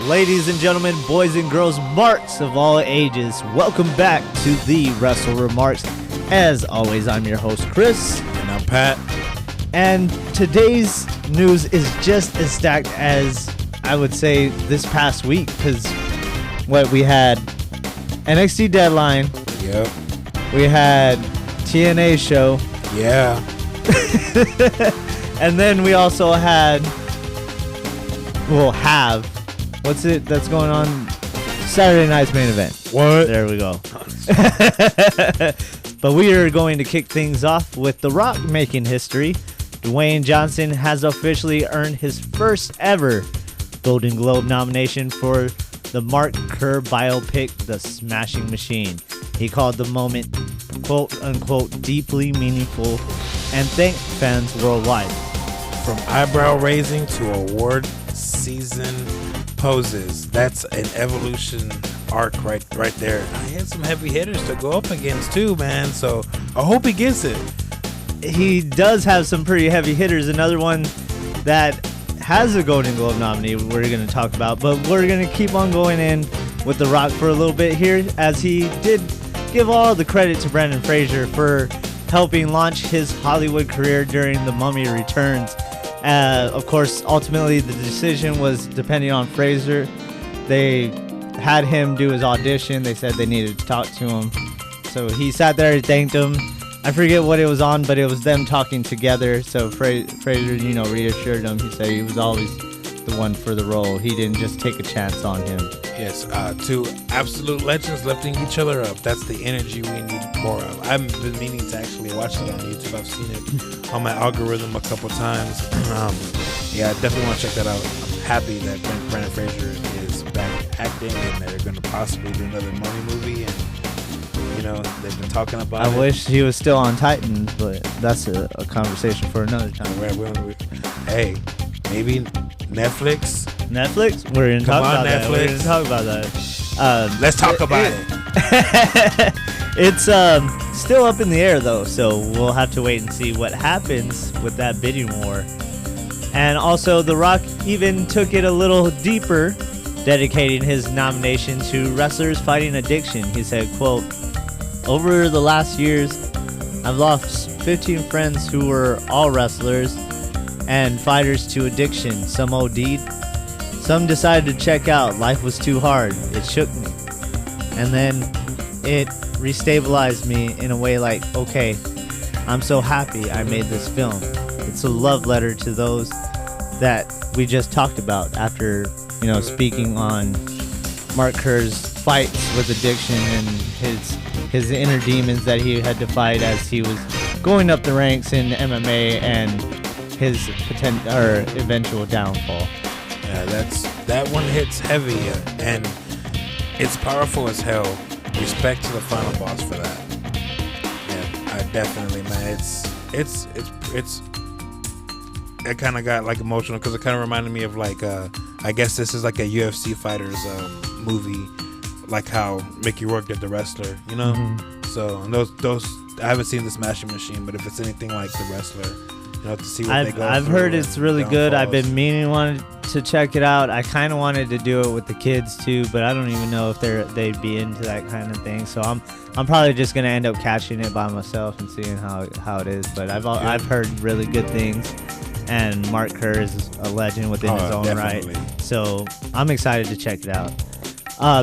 Ladies and gentlemen, boys and girls, marks of all ages, welcome back to the Wrestle Remarks. As always, I'm your host, Chris. And I'm Pat. And today's news is just as stacked as, I would say, this past week. Because we had NXT Deadline. Yep. We had TNA show. Yeah. And then we also had... what's it that's going on? Saturday night's main event. What? There we go. But we are going to kick things off with The Rock making history. Dwayne Johnson has officially earned his first ever Golden Globe nomination for the Mark Kerr biopic, The Smashing Machine. He called the moment, quote unquote, deeply meaningful and thanked fans worldwide. From eyebrow raising to award season poses, that's an evolution arc right there. He had some heavy hitters to go up against too, man, so I hope he gets it. He does have some pretty heavy hitters. Another one that has a Golden Globe nominee we're going to talk about, but we're going to keep on going in with The Rock for a little bit here, as he did give all the credit to Brendan Fraser for helping launch his Hollywood career during The Mummy Returns. Of course, ultimately the decision was depending on Fraser. They had him do his audition. They said they needed to talk to him. So he sat there and thanked him. I forget what it was on, but it was them talking together. So Fraser, reassured him. He said he was always the one for the role. He didn't just take a chance on him. Yes, two absolute legends lifting each other up. That's the energy we need more of. I've been meaning to actually watch it on YouTube. I've seen it on my algorithm a couple times. Yeah, I definitely want to check that out. I'm happy that Brendan Fraser is back acting and they're going to possibly do another Mummy movie. And, they've been talking about it. I wish he was still on Titans, but that's a conversation for another time. Hey, maybe Netflix? We're going to talk about that. Netflix. We're going to talk about that. Let's talk about it. It's still up in the air, though, so we'll have to wait and see what happens with that bidding war. And also, The Rock even took it a little deeper, dedicating his nomination to wrestlers fighting addiction. He said, quote, "Over the last years, I've lost 15 friends who were all wrestlers and fighters to addiction. Some OD'd. Some decided to check out. Life was too hard. It shook me. And then it restabilized me in a way like, okay, I'm so happy I made this film. It's a love letter to those that we just talked about after, speaking on Mark Kerr's fights with addiction and his inner demons that he had to fight as he was going up the ranks in MMA and his eventual downfall." Yeah, that one hits heavy and it's powerful as hell. Respect to the final boss for that. Yeah, I definitely, man. It kind of got like emotional because it kind of reminded me of like I guess this is like a UFC fighters movie, like how Mickey Rourke did The Wrestler, Mm-hmm. So and those I haven't seen The Smashing Machine, but if it's anything like The Wrestler, to see what they go I've through. heard it's really good. I've been wanting to check it out. I kind of wanted to do it with the kids too, but I don't even know if they'd be into that kind of thing. So I'm probably just gonna end up catching it by myself and seeing how it is. But I've heard really good things, and Mark Kerr is a legend within his own definitely. right. So I'm excited to check it out.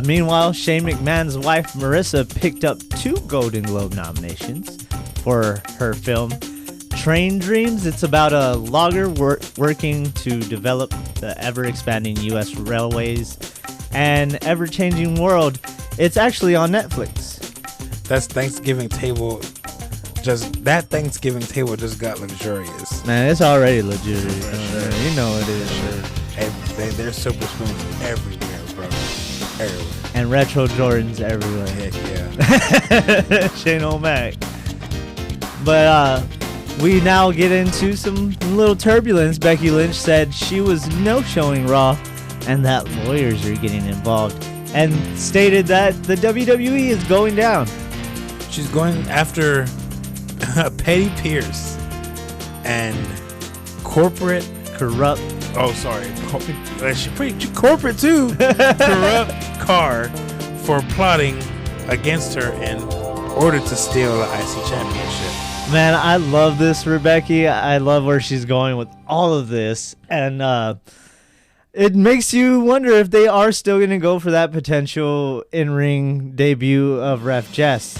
Meanwhile, Shane McMahon's wife Marissa picked up 2 Golden Globe nominations for her film Train Dreams. It's about a logger working to develop the ever-expanding U.S. railways and ever-changing world. It's actually on Netflix. That Thanksgiving table just got luxurious. Man, it's already luxurious. Sure. You know it is. Hey, there's silver spoons everywhere, bro. Everywhere. And retro Jordans everywhere. Heck yeah. Shane O'Mac. But we now get into some little turbulence. Becky Lynch said she was no-showing Raw and that lawyers are getting involved, and stated that the WWE is going down. She's going after Petty Pierce and corporate corrupt Oh, sorry. She's pretty corporate too. Corrupt Carr for plotting against her in order to steal the IC championship. Man, I love this, Rebecca. I love where she's going with all of this. And it makes you wonder if they are still going to go for that potential in-ring debut of Ref Jess.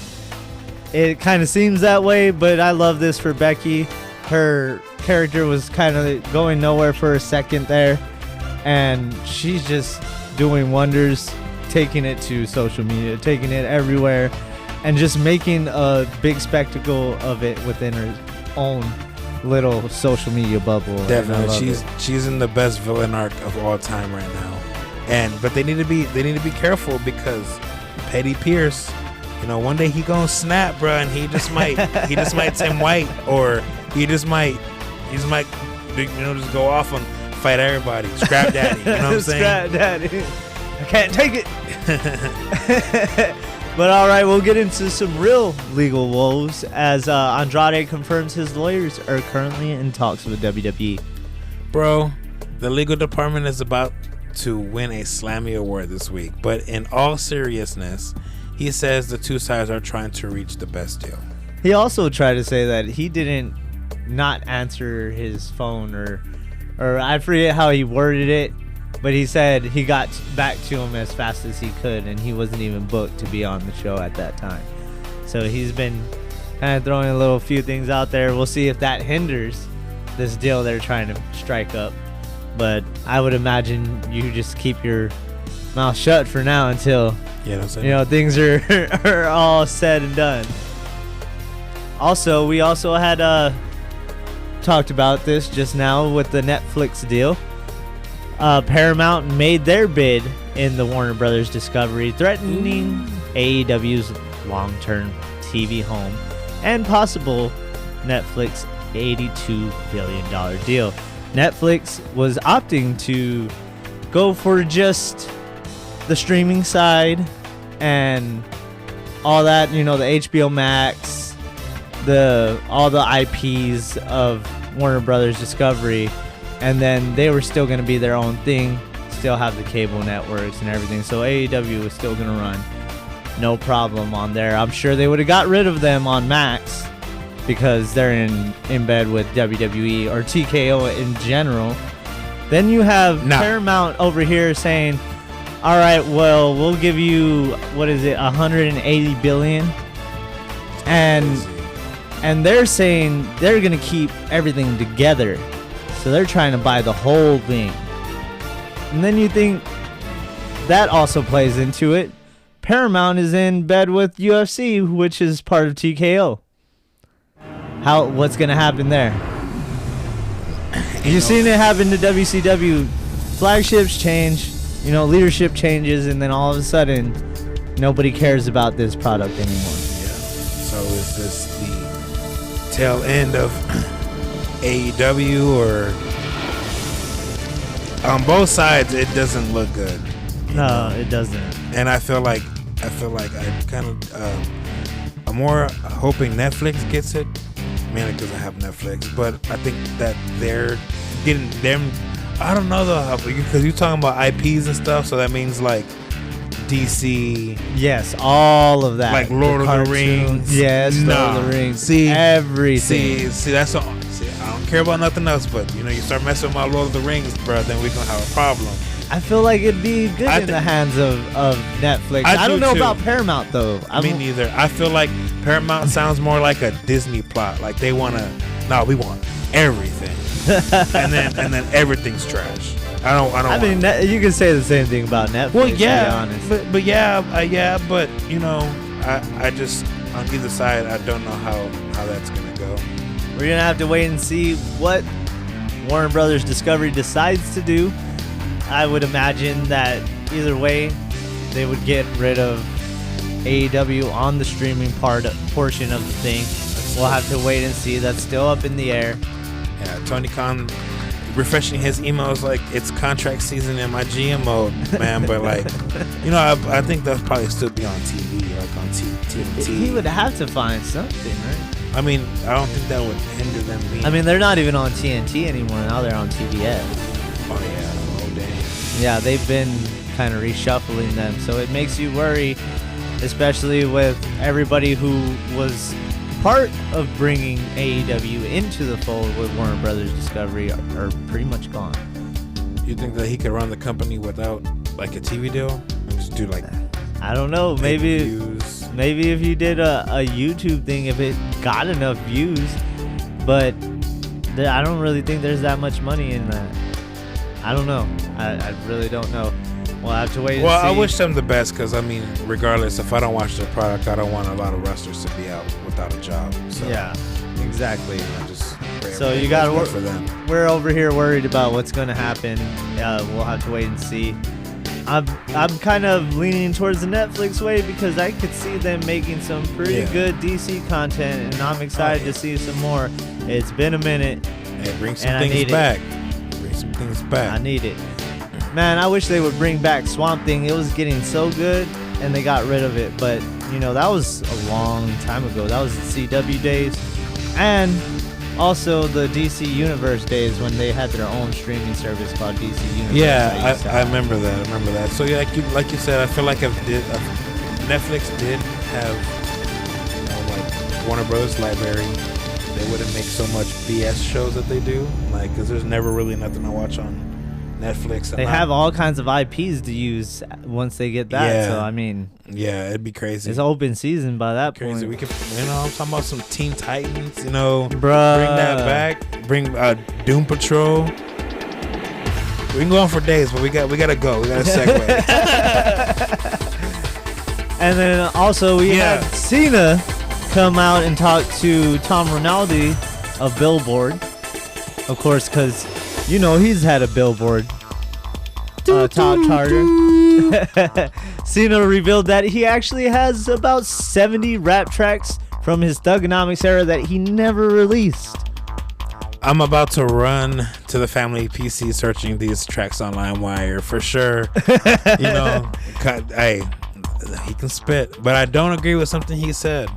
It kind of seems that way, but I love this for Becky. Her character was kind of going nowhere for a second there, and she's just doing wonders, taking it to social media, taking it everywhere, and just making a big spectacle of it within her own little social media bubble. Definitely, she's in the best villain arc of all time right now, but they need to be careful because Petty Pierce, you know, one day he gonna snap, bro, and he just might Tim White, or he just might just go off and fight everybody, scrap daddy. You know what I'm saying? Scrap daddy. I can't take it. But all right, we'll get into some real legal woes as Andrade confirms his lawyers are currently in talks with WWE. Bro, the legal department is about to win a Slammy Award this week, but in all seriousness, he says the two sides are trying to reach the best deal. He also tried to say that he didn't not answer his phone, or I forget how he worded it, but he said he got back to him as fast as he could, and he wasn't even booked to be on the show at that time. So he's been kind of throwing a few things out there. We'll see if that hinders this deal they're trying to strike up. But I would imagine you just keep your mouth shut for now until things are all said and done. Also, we had talked about this just now with the Netflix deal. Paramount made their bid in the Warner Brothers Discovery, threatening AEW's long-term TV home and possible Netflix $82 billion deal. Netflix was opting to go for just the streaming side and all that, the HBO Max, all the IPs of Warner Brothers Discovery, and then they were still going to be their own thing, still have the cable networks and everything. So AEW was still going to run, no problem on there. I'm sure they would have got rid of them on Max because they're in bed with WWE or TKO in general. Then you have Paramount over here saying, all right, well, we'll give you, $180 billion. And they're saying they're going to keep everything together. So they're trying to buy the whole thing. And then you think that also plays into it. Paramount is in bed with UFC, which is part of TKO. What's going to happen there? You've seen it happen to WCW. Flagships change, leadership changes, and then all of a sudden, nobody cares about this product anymore. Yeah. So is this the tail end of AEW, or on both sides it doesn't look good? No, it doesn't. And I feel like I kind of I'm more hoping Netflix gets it, mainly because I have Netflix. But I think that they're getting them. I don't know though, because you're talking about IPs and stuff, so that means like DC. Yes, all of that. Like Lord of the Rings. Yes, Lord of the Rings. See everything. See, that's all. See, I don't care about nothing else, but you start messing with my Lord of the Rings, bro, then we're gonna have a problem. I feel like it'd be good in the hands of Netflix. I don't know about Paramount though. Me neither. I feel like Paramount sounds more like a Disney plot. Like they we want everything, and then everything's trash. I don't. I mean, you can say the same thing about Netflix. Well, yeah, to be honest. but I just on either side, I don't know how that's gonna go. We're gonna have to wait and see what Warner Brothers Discovery decides to do. I would imagine that either way, they would get rid of AEW on the streaming portion of the thing. We'll have to wait and see. That's still up in the air. Yeah, Tony Khan refreshing his emails like it's contract season in my GM mode, man. But I think they'll probably still be on TV, like on TNT. He would have to find something, right? I mean, I don't think that would hinder them being. I mean, they're not even on TNT anymore. Now they're on TBS. Yeah, they've been kind of reshuffling them, so it makes you worry, especially with everybody who was part of bringing AEW into the fold with Warner Brothers Discovery are pretty much gone. You think that he could run the company without like a TV deal and just do like? I don't know. Maybe if you did a YouTube thing, if it got enough views, but I don't really think there's that much money in that. I don't know. I really don't know. We'll have to wait and see. Well, I wish them the best because, I mean, regardless, if I don't watch their product, I don't want a lot of wrestlers to be out without a job. So, yeah, exactly. So you got to work for them. We're over here worried about what's going to happen. We'll have to wait and see. I'm kind of leaning towards the Netflix way because I could see them making some pretty good DC content, and I'm excited to see some more. It's been a minute. Hey, bring some things back. Bring some things back. I need it. Man, I wish they would bring back Swamp Thing. It was getting so good, and they got rid of it. But, you know, that was a long time ago. That was the CW days. And also the DC Universe days when they had their own streaming service called DC Universe. Yeah, I remember that. So, yeah, like you said, I feel like if Netflix did have, you know, like Warner Brothers library, they wouldn't make so much BS shows that they do. Like, because there's never really nothing to watch on Netflix. They have all kinds of IPs to use once they get that. Yeah. So I mean, yeah, it'd be crazy. It's open season by that point. Crazy. We could, you know, I'm talking about some Teen Titans. You know, Bruh. Bring that back. Bring Doom Patrol. We can go on for days, but we gotta go. We gotta segue. And then also we had Cena come out and talk to Tom Rinaldi of Billboard, of course, because you know he's had a Billboard top charter. Cena revealed that he actually has about 70 rap tracks from his Thugonomics era that he never released. I'm about to run to the family PC searching these tracks on LimeWire for sure. You know, hey, he can spit, but I don't agree with something he said.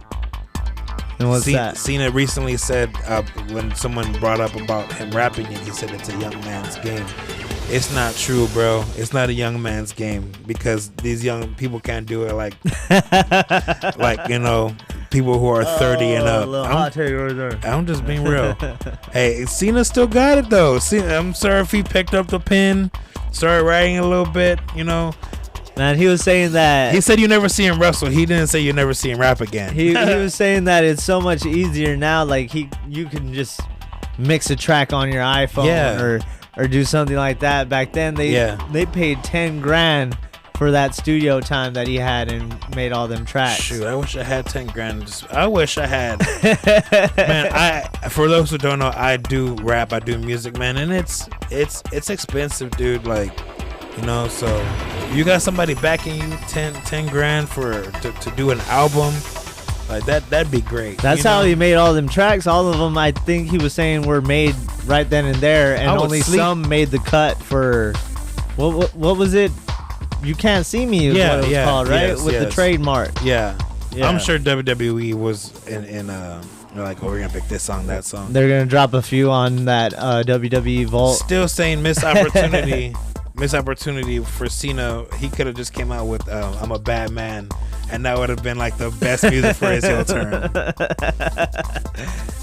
And what's that? Cena recently said when someone brought up about him rapping it, he said it's a young man's game. It's not true, bro. It's not a young man's game because these young people can't do it like you know, people who are 30 and up. I'm just being real. Hey, Cena still got it though. I'm sorry if he picked up the pen, started writing a little bit, you know. Man, he was saying that... He said you never see him wrestle. He didn't say you never see him rap again. He was saying that it's so much easier now. Like, you can just mix a track on your iPhone or do something like that. Back then, they paid 10 grand for that studio time that he had and made all them tracks. Shoot, I wish I had 10 grand. I wish I had. Man, for those who don't know, I do rap. I do music, man. And it's expensive, dude. Like... You know, so you got somebody backing you 10 grand to do an album like that'd be great. That's how he made all them tracks. All of them, I think he was saying, were made right then and there, and only some made the cut for what was it? You Can't See Me is what it was called, right? With the trademark. Yeah. I'm sure WWE was in like, oh, we're gonna pick this song, that song. They're gonna drop a few on that WWE Vault. Still saying missed opportunity. Missed opportunity for Cena. He could have just came out with I'm a Bad Man, and that would have been like the best music for his heel turn. That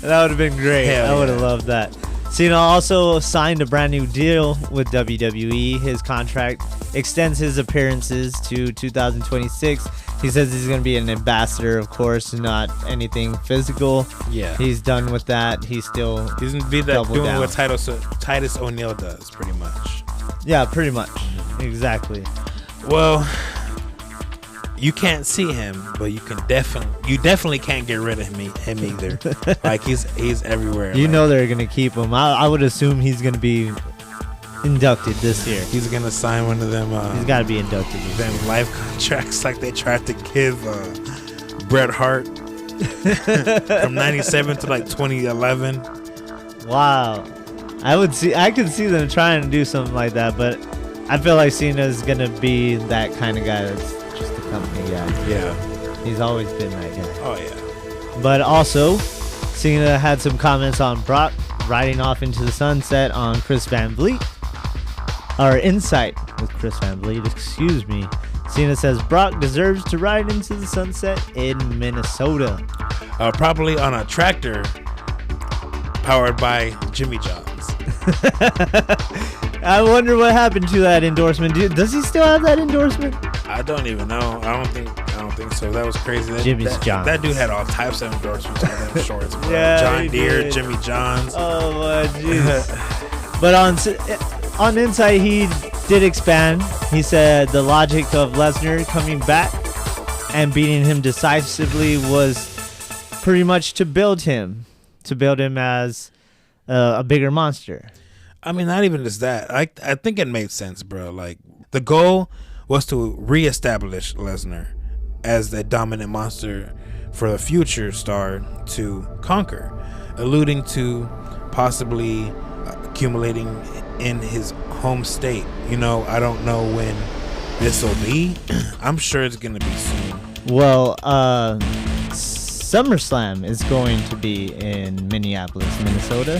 would have been great. I would have loved that. Cena also signed a brand new deal with WWE. His contract extends his appearances to 2026. He says he's going to be an ambassador, of course, not anything physical. Yeah. He's done with that. He's going to be that doing what Titus O'Neil does, pretty much. Yeah, pretty much. Exactly. Well, you can't see him, but you definitely can't get rid of him either. Like he's everywhere. You know they're gonna keep him. I would assume he's gonna be inducted this year. He's gonna sign one of them. He's got to be inducted. Them life contracts like they tried to give Bret Hart from '97 to like 2011. Wow. I could see them trying to do something like that, but I feel like Cena's gonna be that kind of guy that's just a company guy. Yeah. He's always been that guy. Oh yeah. But also, Cena had some comments on Brock riding off into the sunset on Chris Van Vliet. Or Insight with Chris Van Vliet, excuse me. Cena says Brock deserves to ride into the sunset in Minnesota. Probably on a tractor powered by Jimmy John's. I wonder what happened to that endorsement. Does he still have that endorsement? I don't even know. I don't think so. That was crazy. Jimmy's Johns. That dude had all types of endorsements on them shorts, bro. Yeah, John Deere, did. Jimmy John's. Oh my jeez. But on Insight, he did expand. He said the logic of Lesnar coming back and beating him decisively was pretty much to build him as a bigger monster. I mean, not even just that. I think it made sense, bro. Like, the goal was to reestablish Lesnar as the dominant monster for the future star to conquer, alluding to possibly accumulating in his home state. You know, I don't know when this will be. I'm sure it's going to be soon. Well, SummerSlam is going to be in Minneapolis, Minnesota,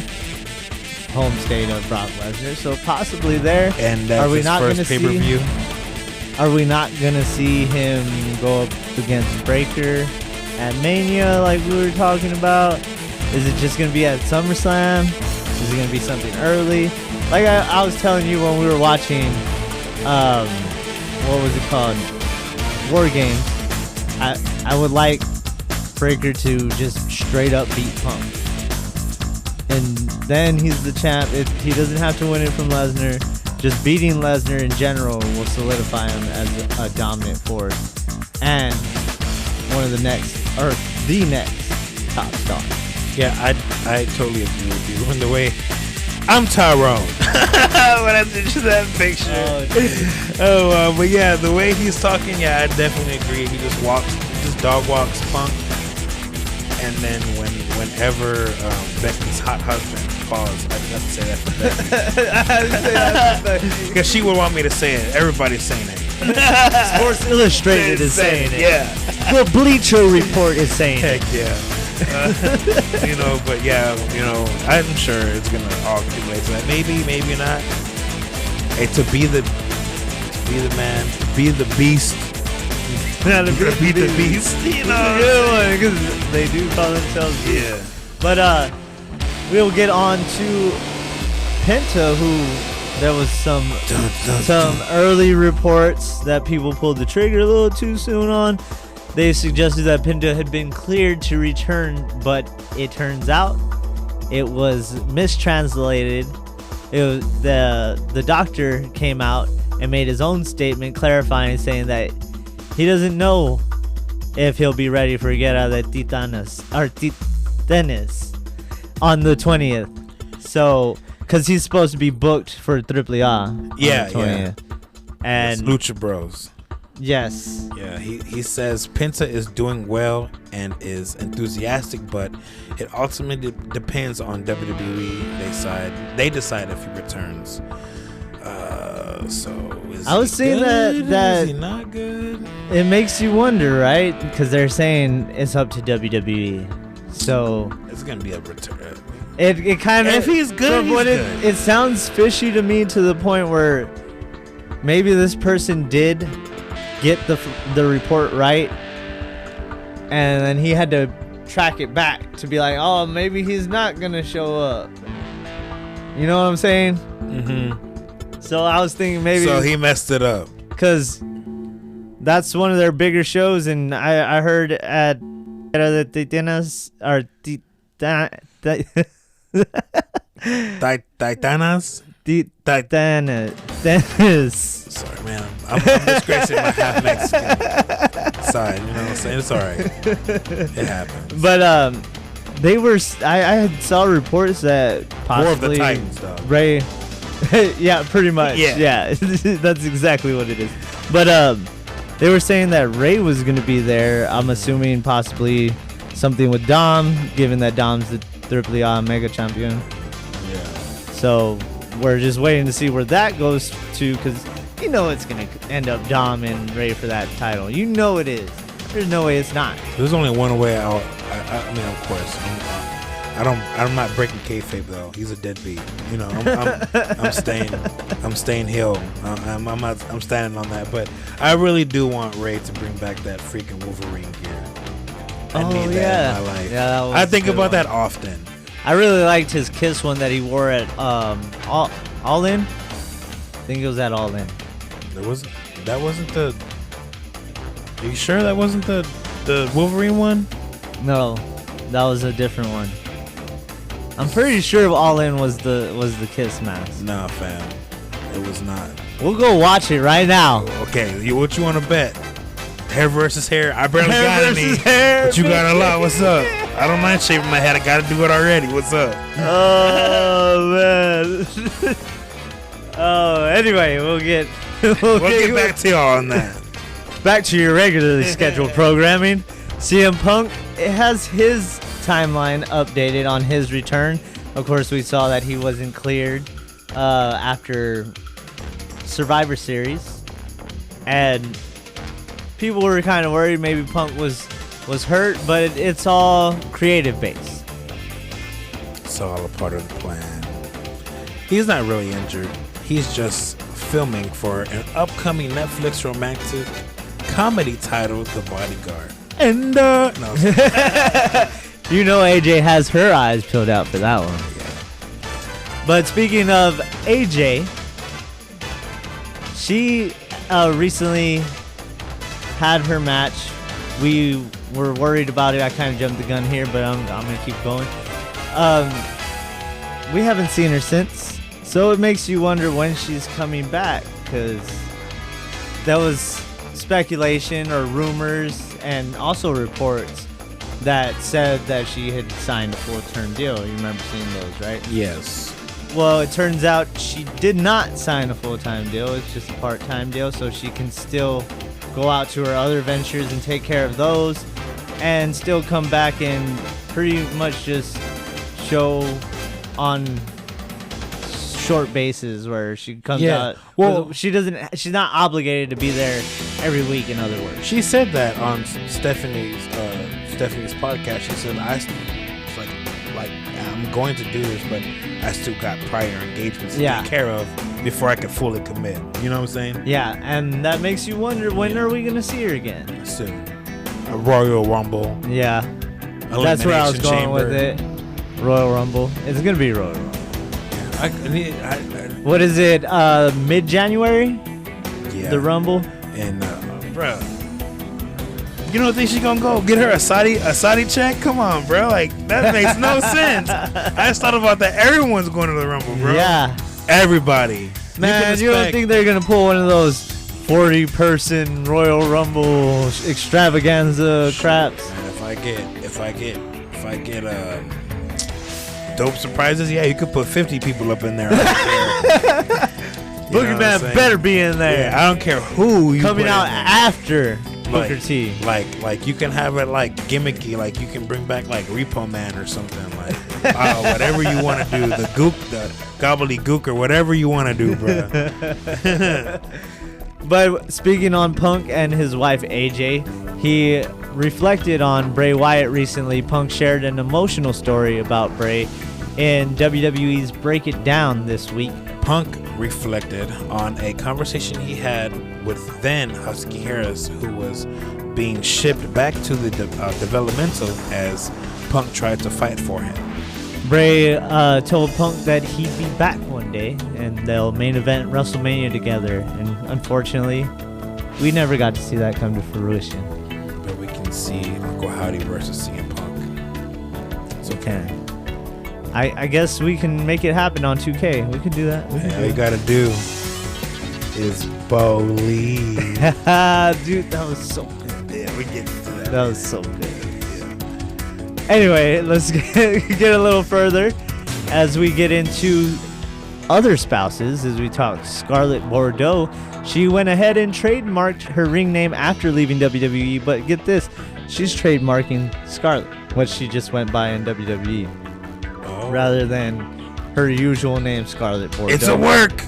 home state of Brock Lesnar. So possibly there. And that's his first pay-per-view. Are we not gonna see him go up against Breaker at Mania like we were talking about? Is it just gonna be at SummerSlam? Is it gonna be something early? Like I was telling you when we were watching, what was it called? War Games. I would like Breaker to just straight up beat Punk. And then he's the champ. He doesn't have to win it from Lesnar. Just beating Lesnar in general will solidify him as a dominant force and one of the next top star. Yeah, I totally agree with you. And the way I'm Tyrone when I sent you that picture. But yeah, the way he's talking, yeah, I definitely agree. He just dog walks Punk, and then whenever Becky's hot husband falls, I just have to say that for Becky. Because she would want me to say it. Everybody's saying it. Sports Illustrated is saying it. Yeah. The Bleacher Report is saying Heck it. yeah. But yeah, I'm sure it's gonna all accumulate to that. Maybe not. Hey, to be the man, to be the beast. To be the beast. Because they do call themselves beast. Yeah. But we'll get on to Penta, who there was some early reports that people pulled the trigger a little too soon on. They suggested that Penta had been cleared to return, but it turns out it was mistranslated. It was the doctor came out and made his own statement clarifying, saying that he doesn't know if he'll be ready for Guerra de Titanes on the 20th. So, because he's supposed to be booked for AAA. Yeah, on the 20th. And it's Lucha Bros. Yes. Yeah, he says Penta is doing well and is enthusiastic, but it ultimately depends on WWE. They decide if he returns. So I was saying that is he not good? It makes you wonder, right? Because they're saying it's up to WWE. So it's gonna be a return. It kind of, if he's good, it sounds fishy to me, to the point where maybe this person did get the report right, and then he had to track it back to be like, oh, maybe he's not gonna show up. You know what I'm saying? Mm-hmm. So I was thinking maybe. So he messed it up. Because that's one of their bigger shows, and I heard at Titanas or Titanas. Sorry, man. I'm disgracing my half Mexican side. You know what I'm saying? It's all right. It happens. But they were. I saw reports that possibly War of the Titans, dog. Ray. Yeah, pretty much. Yeah. That's exactly what it is. But they were saying that Ray was going to be there. I'm assuming possibly something with Dom, given that Dom's the AAA Mega Champion. Yeah. So we're just waiting to see where that goes to, because you know it's going to end up Dom and Ray for that title. You know it is. There's no way it's not. There's only one way out. I mean, of course, I'm not breaking kayfabe though. He's a deadbeat. You know, I'm staying heel. I'm standing on that. But I really do want Ray to bring back that freaking Wolverine gear. I need that in my life. Yeah, that was I think about that often. I really liked his Kiss one that he wore at All In. I think it was at All In. That wasn't the. Are you sure that wasn't the Wolverine one? No, that was a different one. I'm pretty sure All In was the Kiss mask. Nah, fam, it was not. We'll go watch it right now. Okay, what you want to bet? Hair versus hair. I barely Hair got any, versus hair, but you got a lot. What's up? I don't mind shaving my head. I got to do it already. What's up? Oh man. Oh, anyway, we'll get back to y'all on that. Back to your regularly scheduled programming. CM Punk, it has his timeline updated on his return. Of course, we saw that he wasn't cleared after Survivor Series, and people were kind of worried maybe Punk was hurt, but it's all creative based. It's all a part of the plan. He's not really injured. He's just filming for an upcoming Netflix romantic comedy titled The Bodyguard. And no. You know AJ has her eyes peeled out for that one. Yeah. But speaking of AJ, she recently had her match. We were worried about it. I kind of jumped the gun here, but I'm going to keep going. We haven't seen her since. So it makes you wonder when she's coming back, because that was speculation or rumors and also reports that said that she had signed a full-term deal. You remember seeing those, right? Yes. Well, it turns out she did not sign a full-time deal. It's just a part-time deal, so she can still go out to her other ventures and take care of those and still come back and pretty much just show on short bases where she comes out. Well, she's not obligated to be there every week, in other words. She said that on Stephanie's podcast. She said, I'm going to do this, but I still got prior engagements to take care of before I could fully commit. You know what I'm saying? Yeah, and that makes you wonder, when are we going to see her again? Soon. A Royal Rumble. Yeah. That's where I was going with it. Royal Rumble. It's going to be Royal Rumble. What is it? Mid-January? Yeah. The Rumble? And, bro, you don't think she's gonna go get her a Saudi check? Come on, bro. Like, that makes no sense. I just thought about that. Everyone's going to the Rumble, bro. Yeah. Everybody. Man, you don't think they're gonna pull one of those 40-person Royal Rumble extravaganza craps? Man, if I get dope surprises, yeah, you could put 50 people up in there. Boogeyman better be in there. Yeah, I don't care who you coming out after Booker T. Like you can have it like gimmicky, like you can bring back like Repo Man or something, like whatever you want to do, the gobbledygook or whatever you want to do, bro. But speaking on Punk and his wife AJ, he reflected on Bray Wyatt recently. Punk shared an emotional story about Bray in WWE's Break It Down this week. Punk reflected on a conversation he had with then Husky Harris, who was being shipped back to the developmental as Punk tried to fight for him. Bray told Punk that he'd be back one day and they'll main event WrestleMania together, and unfortunately we never got to see that come to fruition. But we can see Uncle Howdy versus CM Punk. It's okay. I guess we can make it happen on 2K. We can do that. All you gotta do is believe. Dude, that was so good. Yeah, we get into that. That was so good. Anyway, let's get a little further as we get into other spouses. As we talk Scarlett Bordeaux, she went ahead and trademarked her ring name after leaving WWE, but get this, she's trademarking Scarlett, what she just went by in WWE, rather than her usual name, Scarlett Bordeaux. It's a work.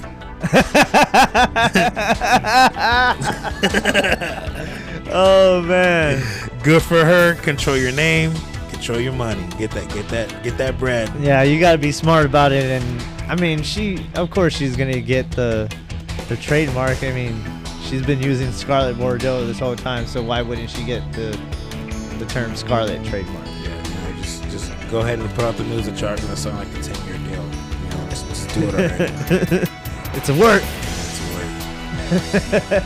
Oh man, good for her. Control your name. control your money. Get that bread. Yeah, you got to be smart about it. And I mean, of course she's gonna get the trademark. I mean, she's been using Scarlett Bordeaux this whole time, so why wouldn't she get the term Scarlett trademark? Yeah, just go ahead and put out the news that you're gonna sound like a 10-year deal. Just do it already. It's a work. It's a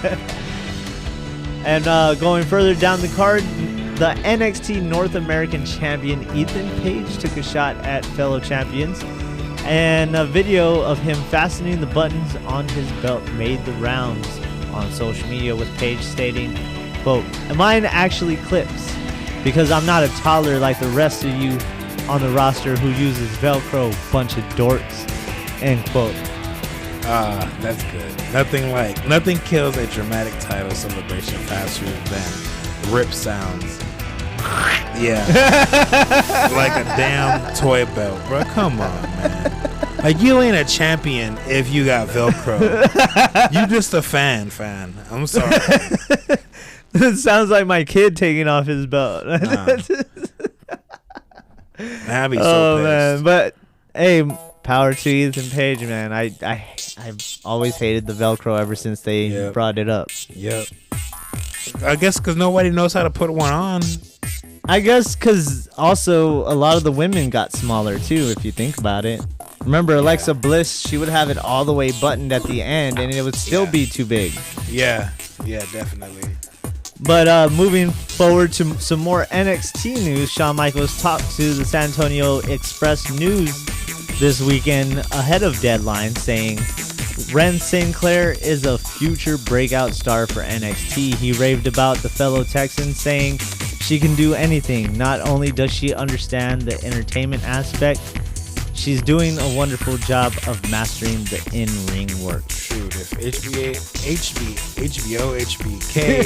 work. And going further down the card, the NXT North American champion Ethan Page took a shot at fellow champions, and a video of him fastening the buttons on his belt made the rounds on social media, with Page stating, quote, "Mine actually clips because I'm not a toddler like the rest of you on the roster who uses Velcro, bunch of dorks," end quote. That's good. Nothing kills a dramatic title celebration faster than rip sounds. Yeah. Like a damn toy belt, bro. Come on, man. Like, you ain't a champion if you got Velcro. You just a fan. I'm sorry. It sounds like my kid taking off his belt. I'd be so pissed. Man. But hey, power to Ethan Page, man. I've always hated the Velcro ever since they brought it up. Yep. I guess because nobody knows how to put one on. I guess because also a lot of the women got smaller too, if you think about it. Remember Alexa Bliss, she would have it all the way buttoned at the end and it would still be too big. Yeah, definitely. But moving forward to some more NXT news, Shawn Michaels talked to the San Antonio Express News this weekend ahead of Deadline, saying Ren Sinclair is a future breakout star for NXT. He raved about the fellow Texan, saying she can do anything. Not only does she understand the entertainment aspect, she's doing a wonderful job of mastering the in-ring work. Shoot, if HBK,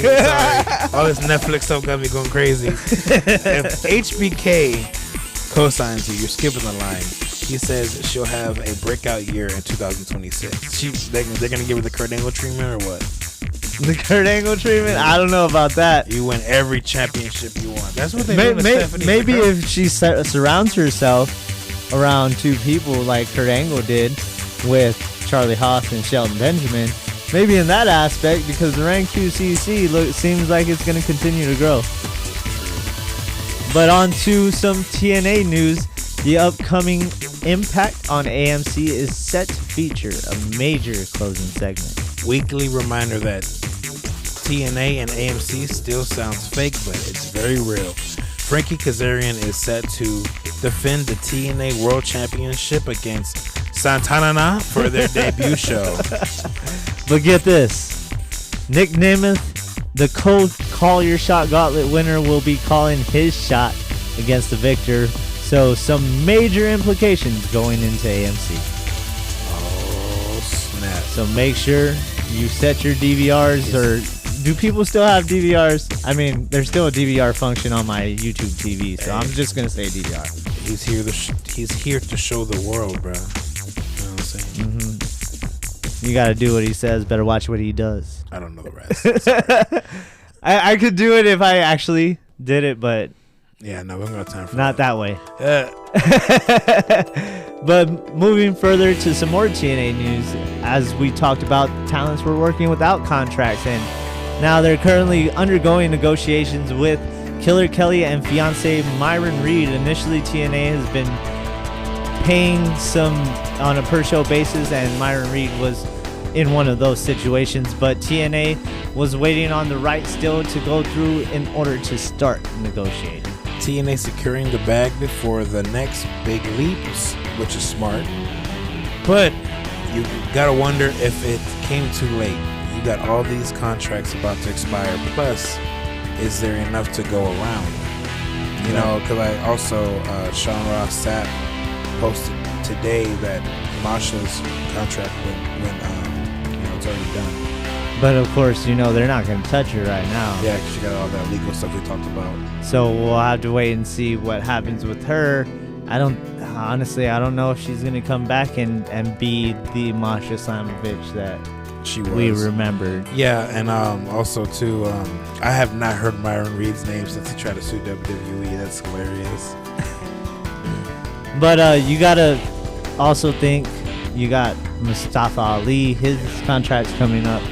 sorry, all this Netflix stuff got me going crazy. If HBK co-signs you, you're skipping the line. He says she'll have a breakout year in 2026. They're going to give her the Kurt Angle treatment or what? The Kurt Angle treatment? I don't know about that. You win every championship you want. That's what they do to Stephanie. Maybe if she surrounds herself around two people like Kurt Angle did with Charlie Haas and Shelton Benjamin, maybe in that aspect, because the rank QCC seems like it's going to continue to grow. But on to some TNA news. The upcoming Impact on AMC is set to feature a major closing segment. Weekly reminder that TNA and AMC still sounds fake, but it's very real. Frankie Kazarian is set to defend the TNA World Championship against Santana for their debut show. But get this, Nick Nemeth, the Call Your Shot Gauntlet winner, will be calling his shot against the victor. So some major implications going into AMC. Oh, snap. So make sure you set your DVRs, or do people still have DVRs? I mean, there's still a DVR function on my YouTube TV, so I'm just going to say DVR. He's here to show the world, bro. You know what I'm saying? Mm-hmm. You got to do what he says. Better watch what he does. I don't know the rest. I could do it if I actually did it, but... Yeah, no, we don't got time for not that way. Yeah. But moving further to some more TNA news, as we talked about, talents were working without contracts, and now they're currently undergoing negotiations with Killer Kelly and fiance Myron Reed. Initially, TNA has been paying some on a per-show basis, and Myron Reed was in one of those situations, but TNA was waiting on the right still to go through in order to start negotiating. TNA securing the bag before the next big leaps, which is smart. But you gotta wonder if it came too late. You got all these contracts about to expire. Plus, is there enough to go around? You know, because I also Sean Ross Sapp posted today that Masha's contract when it's already done. But of course, they're not going to touch her right now. Yeah, because she got all that legal stuff we talked about. So we'll have to wait and see what happens with her. I don't know if she's going to come back and be the Masha Slamovich that She was. We remembered. Yeah, and also too, I have not heard Myron Reed's name since he tried to sue WWE. That's hilarious. But you gotta also think you got Mustafa Ali, his contract's coming up.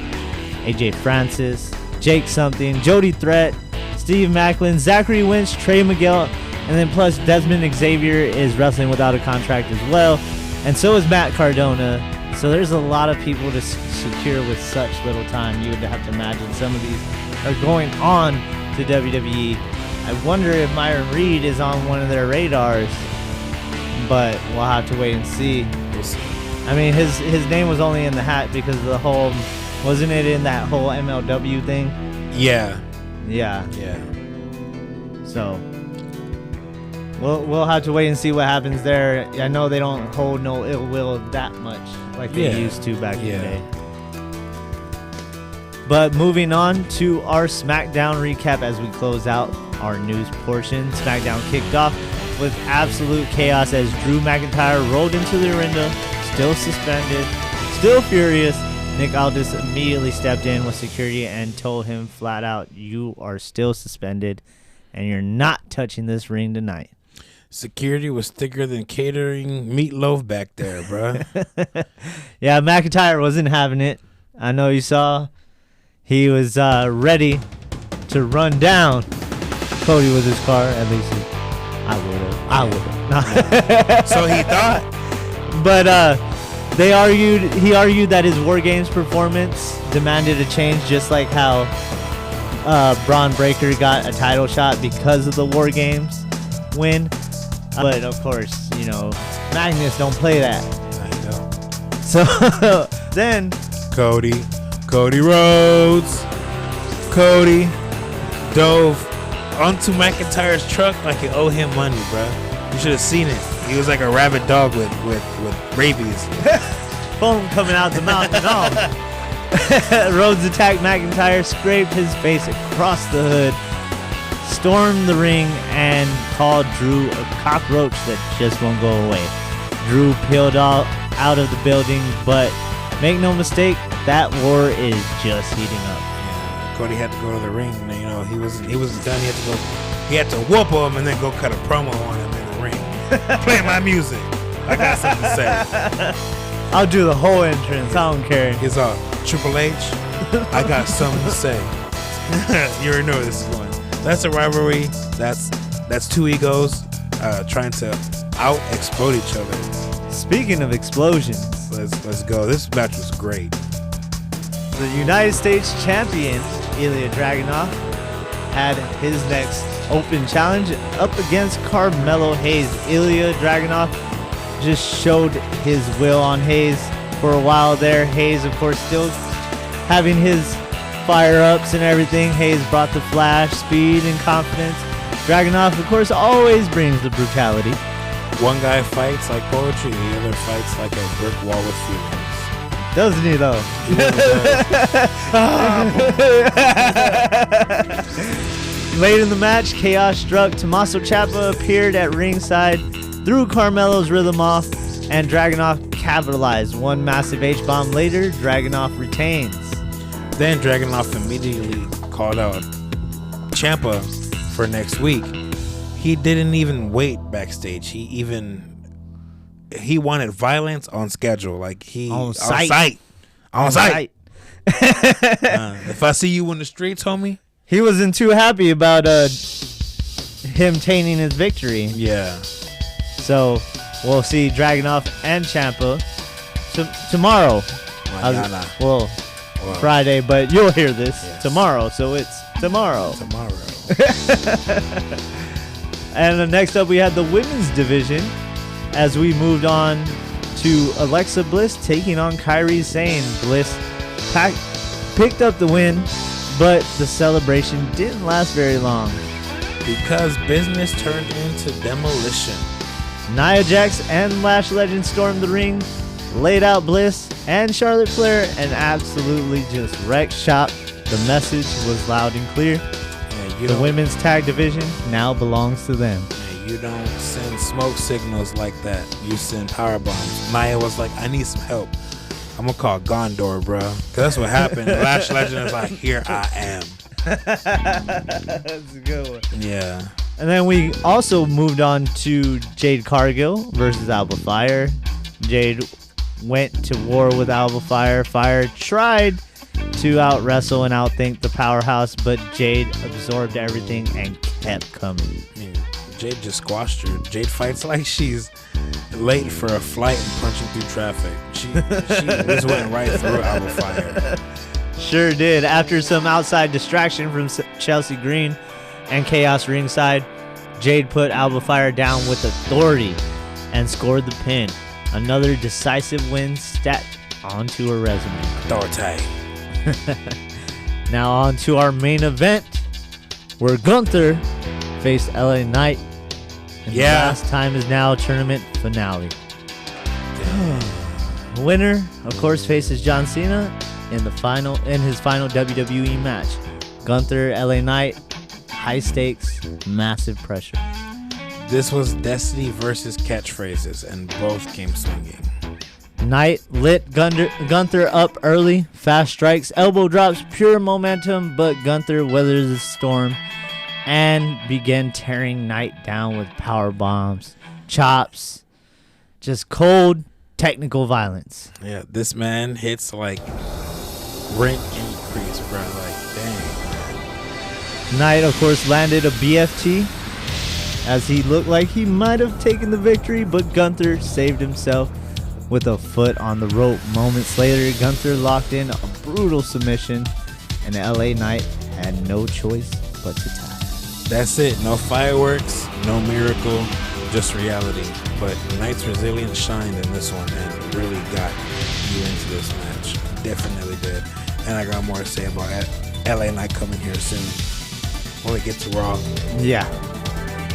AJ Francis, Jake something, Jody Threat, Steve Macklin, Zachary Winch, Trey Miguel, and then plus Desmond Xavier is wrestling without a contract as well, and so is Matt Cardona. So there's a lot of people to secure with such little time. You would have to imagine some of these are going on to WWE. I wonder if Myron Reed is on one of their radars, but we'll have to wait and see. We'll see. I mean, his name was only in the hat because of the whole, wasn't it in that whole MLW thing? Yeah. Yeah. Yeah. So we'll have to wait and see what happens there. I know they don't hold no ill will that much like they used to back in the day. But moving on to our SmackDown recap as we close out our news portion. SmackDown kicked off with absolute chaos as Drew McIntyre rolled into the arena, still suspended, still furious. Nick Aldis immediately stepped in with security and told him flat out, "You are still suspended and you're not touching this ring tonight." Security was thicker than catering meatloaf back there, bruh. Yeah, McIntyre wasn't having it. I know you saw. He was ready to run down Cody with his car. At least I would have. So he thought. But he argued that his War Games performance demanded a change, just like how Braun Breaker got a title shot because of the War Games win. But of course, you know, Magnus don't play that. I know. So then Cody Rhodes dove onto McIntyre's truck like he owed him money, bro. You should have seen it. He was like a rabid dog with rabies. Foam coming out the mouth and all. Rhodes attacked McIntyre, scraped his face across the hood, stormed the ring, and called Drew a cockroach that just won't go away. Drew peeled out of the building, but make no mistake, that war is just heating up. Yeah, Cody had to go to the ring. And, you know, he wasn't done. He had to whoop him and then go cut a promo on him in the ring. Play my music. I got something to say. I'll do the whole entrance. I don't care. He's all Triple H. I got something to say. You already know where this is going. That's a rivalry. That's two egos trying to out-explode each other. Speaking of explosions, let's go. This match was great. The United States champion Ilya Dragunov had his next open challenge up against Carmelo Hayes. Ilya Dragunov just showed his will on Hayes for a while there. Hayes, of course, still having his fire-ups and everything. Hayes brought the flash, speed, and confidence. Dragunov, of course, always brings the brutality. One guy fights like poetry, the other fights like a brick wall with feelings. Doesn't he, though? Late in the match, chaos struck. Tommaso Ciampa appeared at ringside, threw Carmelo's rhythm off, and Dragunov capitalized. One massive H-bomb later, Dragunov retains. Then Dragunov immediately called out Ciampa for next week. He didn't even wait backstage. He wanted violence on schedule, like on site. If I see you in the streets, homie. He wasn't too happy about him tainting his victory. Yeah. So we'll see Dragunov and Ciampa tomorrow. Well, Friday, but you'll hear this tomorrow, so it's tomorrow. And next up, we had the women's division as we moved on to Alexa Bliss taking on Kairi Sane. Bliss picked up the win, but the celebration didn't last very long because business turned into demolition. Nia Jax and Lash Legend stormed the ring, laid out Bliss and Charlotte Flair, and absolutely just wrecked shop. The message was loud and clear. The women's tag division now belongs to them. You don't send smoke signals like that. You send power bombs. Nia was like, I need some help. I'm gonna call Gondor, bro. Cause that's what happened. Lash Legend is like, here I am. That's a good one. Yeah. And then we also moved on to Jade Cargill versus Alba Fire. Jade went to war with Alba Fire. Fire tried to out-wrestle and outthink the powerhouse, but Jade absorbed everything and kept coming. I mean, Jade just squashed her. Jade fights like she's late for a flight and punching through traffic. She just went right through Alba Fire. Sure did. After some outside distraction from Chelsea Green and Chaos ringside, Jade put Alba Fire down with authority and scored the pin. Another decisive win stacked onto her resume. Authority. Now on to our main event, where Gunther faced LA Knight. And the last time is now tournament finale. Winner, of course, faces John Cena in his final WWE match. Gunther, LA Knight, high stakes, massive pressure. This was Destiny versus catchphrases, and both came swinging. Knight lit Gunther up early, fast strikes, elbow drops, pure momentum, but Gunther weathers the storm and began tearing Knight down with power bombs, chops, just cold technical violence. Yeah, this man hits like rent increase, bro. Like, dang. Knight, of course, landed a BFT as he looked like he might have taken the victory, but Gunther saved himself with a foot on the rope. Moments later, Gunther locked in a brutal submission, and LA Knight had no choice but to tap. That's it. No fireworks, no miracle, just reality. But Knight's resilience shined in this one and really got you into this match. Definitely did. And I got more to say about LA Knight coming here soon when we get to Raw. Yeah.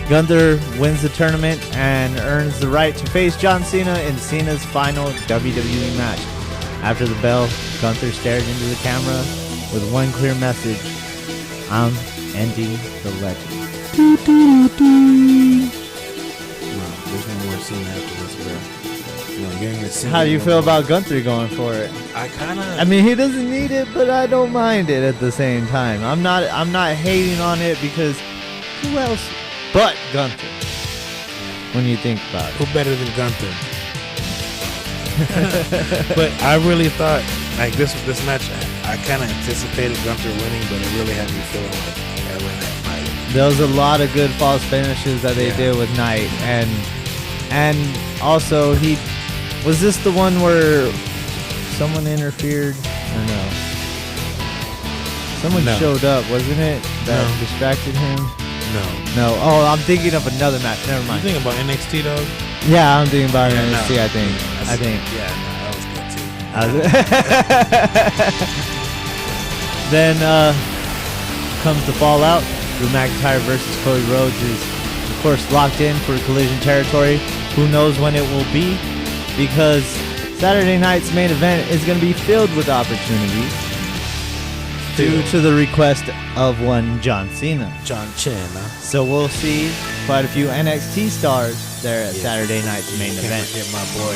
Gunther wins the tournament and earns the right to face John Cena in Cena's final WWE match. After the bell, Gunther stared into the camera with one clear message: I'm ending the legend. There's no more Cena after this, bro. You know, you're gonna see. How do you feel about Gunther going for it? I mean, he doesn't need it, but I don't mind it at the same time. I'm not hating on it because who else but Gunther? When you think about it, who better than Gunther? But I really thought like this match. I kind of anticipated Gunther winning, but it really had me feeling like LA Knight might. There was a lot of good false finishes that they did with Knight, and also was this the one where someone interfered or no? Someone showed up, wasn't it? That distracted him. No. Oh, I'm thinking of another match. Never mind. You thinking about NXT, though? Yeah, I'm thinking about NXT. No. I think. Yeah, that was good too. Then comes the fallout. Drew McIntyre versus Cody Rhodes is, of course, locked in for Collision territory. Who knows when it will be? Because Saturday night's main event is going to be filled with opportunities due to the request of one John Cena. John Cena. So we'll see quite a few NXT stars there at Saturday night's main event. Get my boy.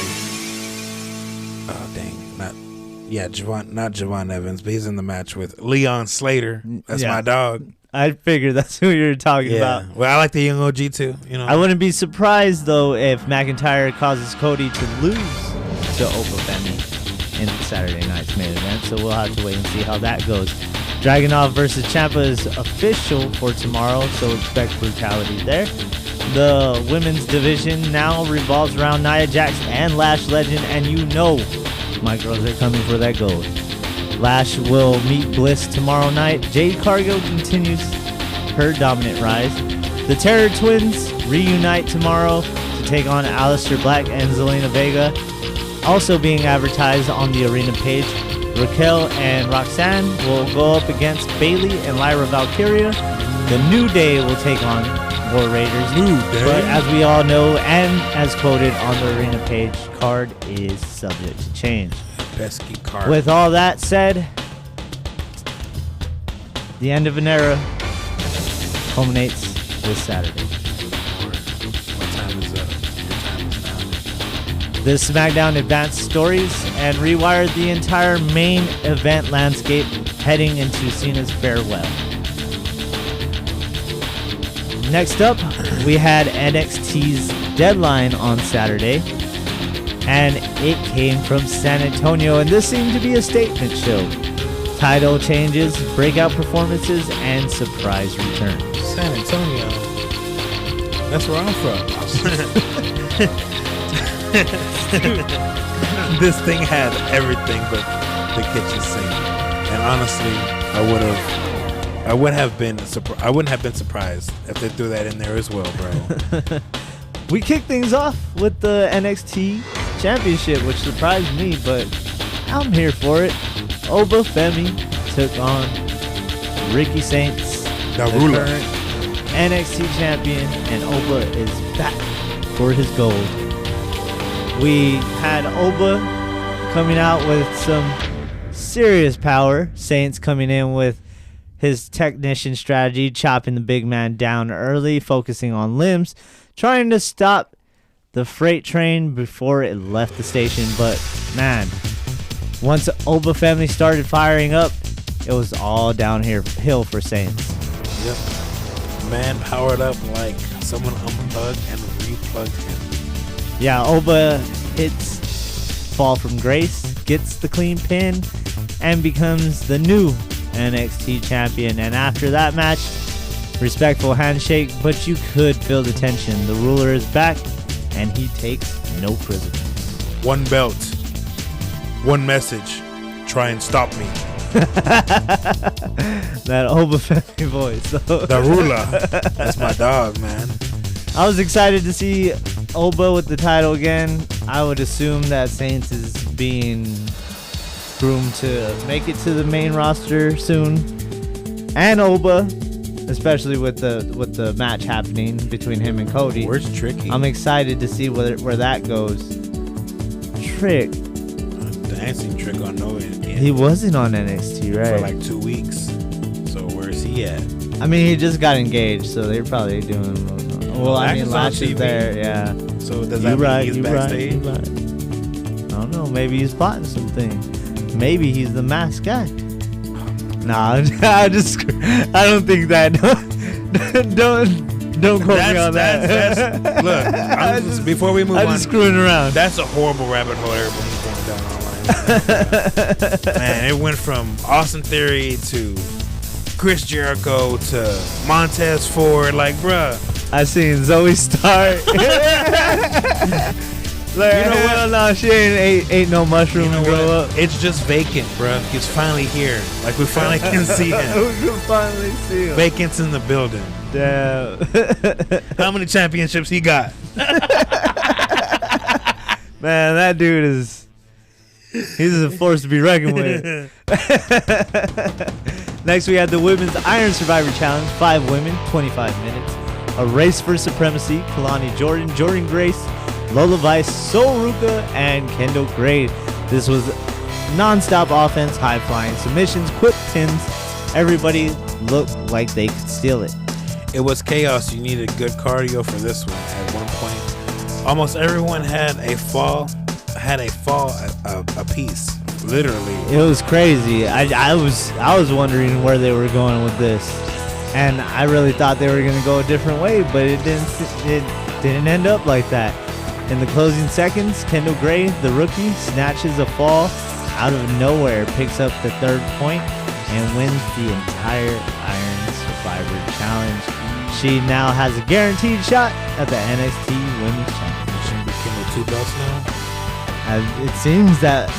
Oh dang, not Javon Evans, but he's in the match with Leon Slater. That's my dog. I figured that's who you were talking about. Well, I like the young OG too. You know, I wouldn't be surprised though if McIntyre causes Cody to lose to Opa Femi in Saturday night's main event. So we'll have to wait and see how that goes. Dragunov versus Ciampa is official for tomorrow, so expect brutality there. The women's division now revolves around Nia Jax and Lash Legend, and you know my girls are coming for that gold. Lash will meet Bliss tomorrow night. Jade Cargill continues her dominant rise. The Terror Twins reunite tomorrow to take on Aleister Black and Zelina Vega. Also being advertised on the arena page, Raquel and Roxanne will go up against Bayley and Lyra Valkyria. The New Day will take on War Raiders. But as we all know, and as quoted on the arena page, card is subject to change. Pesky card. With all that said, the end of an era culminates this Saturday. What time is up? Your time is now. The SmackDown advanced stories and rewired the entire main event landscape heading into Cena's farewell. Next up, we had NXT's Deadline on Saturday, and it came from San Antonio, and this seemed to be a statement show. Title changes, breakout performances, and surprise returns. San Antonio. That's where I'm from. This thing had everything but the kitchen sink, and honestly, I wouldn't have been surprised if they threw that in there as well, bro. We kicked things off with the NXT Championship, which surprised me, but I'm here for it. Oba Femi took on Ricky Saints, the current NXT champion, and Oba is back for his gold. We had Oba coming out with some serious power. Saints coming in with his technician strategy, chopping the big man down early, focusing on limbs, trying to stop the freight train before it left the station. But man, once Oba family started firing up, it was all downhill for Saints. Yep. Man powered up like someone unplugged and replugged him. Yeah, Oba hits Fall from Grace, gets the clean pin, and becomes the new NXT champion. And after that match, respectful handshake, but you could feel the tension. The ruler is back, and he takes no prisoners. One belt, one message. Try and stop me. That Oba family voice. The ruler. That's my dog, man. I was excited to see Oba with the title again. I would assume that Saints is being groomed to make it to the main roster soon. And Oba, especially with the match happening between him and Cody. Where's Tricky? I'm excited to see where that goes. Trick. Dancing Trick on no end. He wasn't on NXT, right? For like 2 weeks. So where's he at? I mean, he just got engaged, so they're probably doing. Well, I mean, Lash is there, yeah. So does that mean he's backstage? Right. I don't know. Maybe he's plotting something. Maybe he's the masked guy. Nah, I don't think that. Don't quote me on that. Look, before we move on, I'm just screwing around. That's a horrible rabbit hole everybody's going down online. Man, it went from Austin Theory to Chris Jericho to Montez Ford. Like, bruh. I seen Zoe start. Like, you know what? No, she ain't no mushroom to grow up. It's just vacant, bro. He's finally here. Like, we finally can see him. We can finally see him. Vacant's in the building. Damn. How many championships he got? Man, that dude he's a force to be reckoned with. Next, we had the Women's Iron Survivor Challenge. 5 women, 25 minutes. A race for supremacy. Kalani Jordan, Jordan Grace, Lola Vice, Sol Ruka, and Kendall Gray. This was non-stop offense, high-flying submissions, quick pins. Everybody looked like they could steal it. It was chaos. You needed good cardio for this one. At one point, almost everyone had a fall a piece. Literally, it was crazy. I was wondering where they were going with this, and I really thought they were going to go a different way, but it didn't end up like that. In the closing seconds, Kendall Gray, the rookie, snatches a fall out of nowhere, picks up the 3rd point, and wins the entire Iron Survivor Challenge. She now has a guaranteed shot at the NXT Women's Championship. Became with 2 belts now. It seems that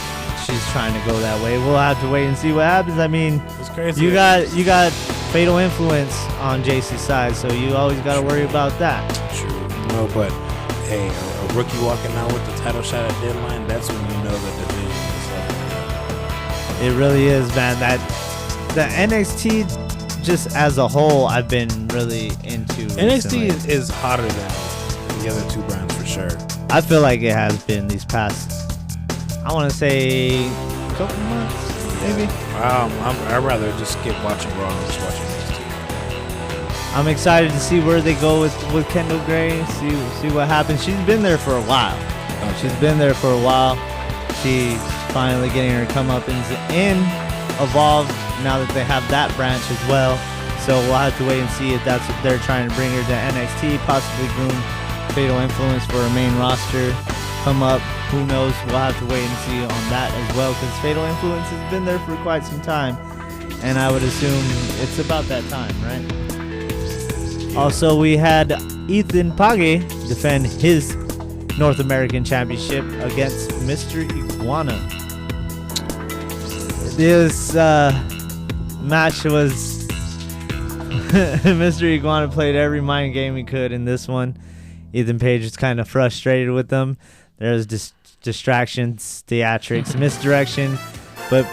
she's trying to go that way. We'll have to wait and see what happens. I mean, it's crazy. You got fatal influence on JC's side, so you always got to worry about that. True. No, but hey, a rookie walking out with the title shot at Deadline, that's when you know that the division is up. It really is, man. That the NXT just as a whole, I've been really into. NXT is hotter than the other 2 brands for sure. I feel like it has been these past, I want to say, couple months, maybe. I'd rather just skip watching Raw and just watching NXT. I'm excited to see where they go with Kendall Gray. See what happens. She's been there for a while. She's been there for a while. She's finally getting her comeuppance in Evolve now that they have that branch as well. So we'll have to wait and see if that's what they're trying to bring her to NXT, possibly groom Fatal Influence for a main roster come up. Who knows? We'll have to wait and see on that as well, because Fatal Influence has been there for quite some time, and I would assume it's about that time, right? Also, we had Ethan Page defend his North American Championship against Mr. Iguana. This match was Mr. Iguana played every mind game he could in this one. Ethan Page was kind of frustrated with them. There was distractions, theatrics, misdirection, but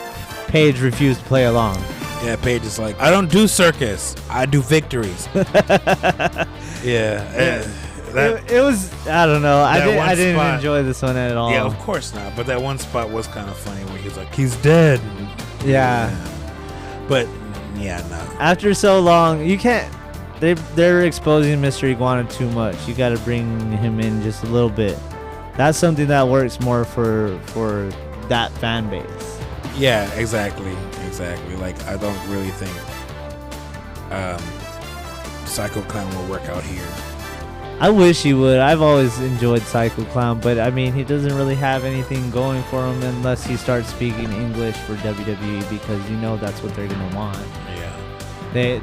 Page refused to play along. Yeah, Page is like, I don't do circus. I do victories. Yeah. It was, I don't know. I didn't enjoy this one at all. Yeah, of course not. But that one spot was kind of funny where he's like, he's dead. Yeah. But, yeah, no. After so long, you can't. They're exposing Mr. Iguana too much. You got to bring him in just a little bit. That's something that works more for that fan base. Yeah, exactly. Like, I don't really think Psycho Clown will work out here. I wish he would. I've always enjoyed Psycho Clown, but I mean, he doesn't really have anything going for him unless he starts speaking English for WWE, because you know that's what they're gonna want. Yeah.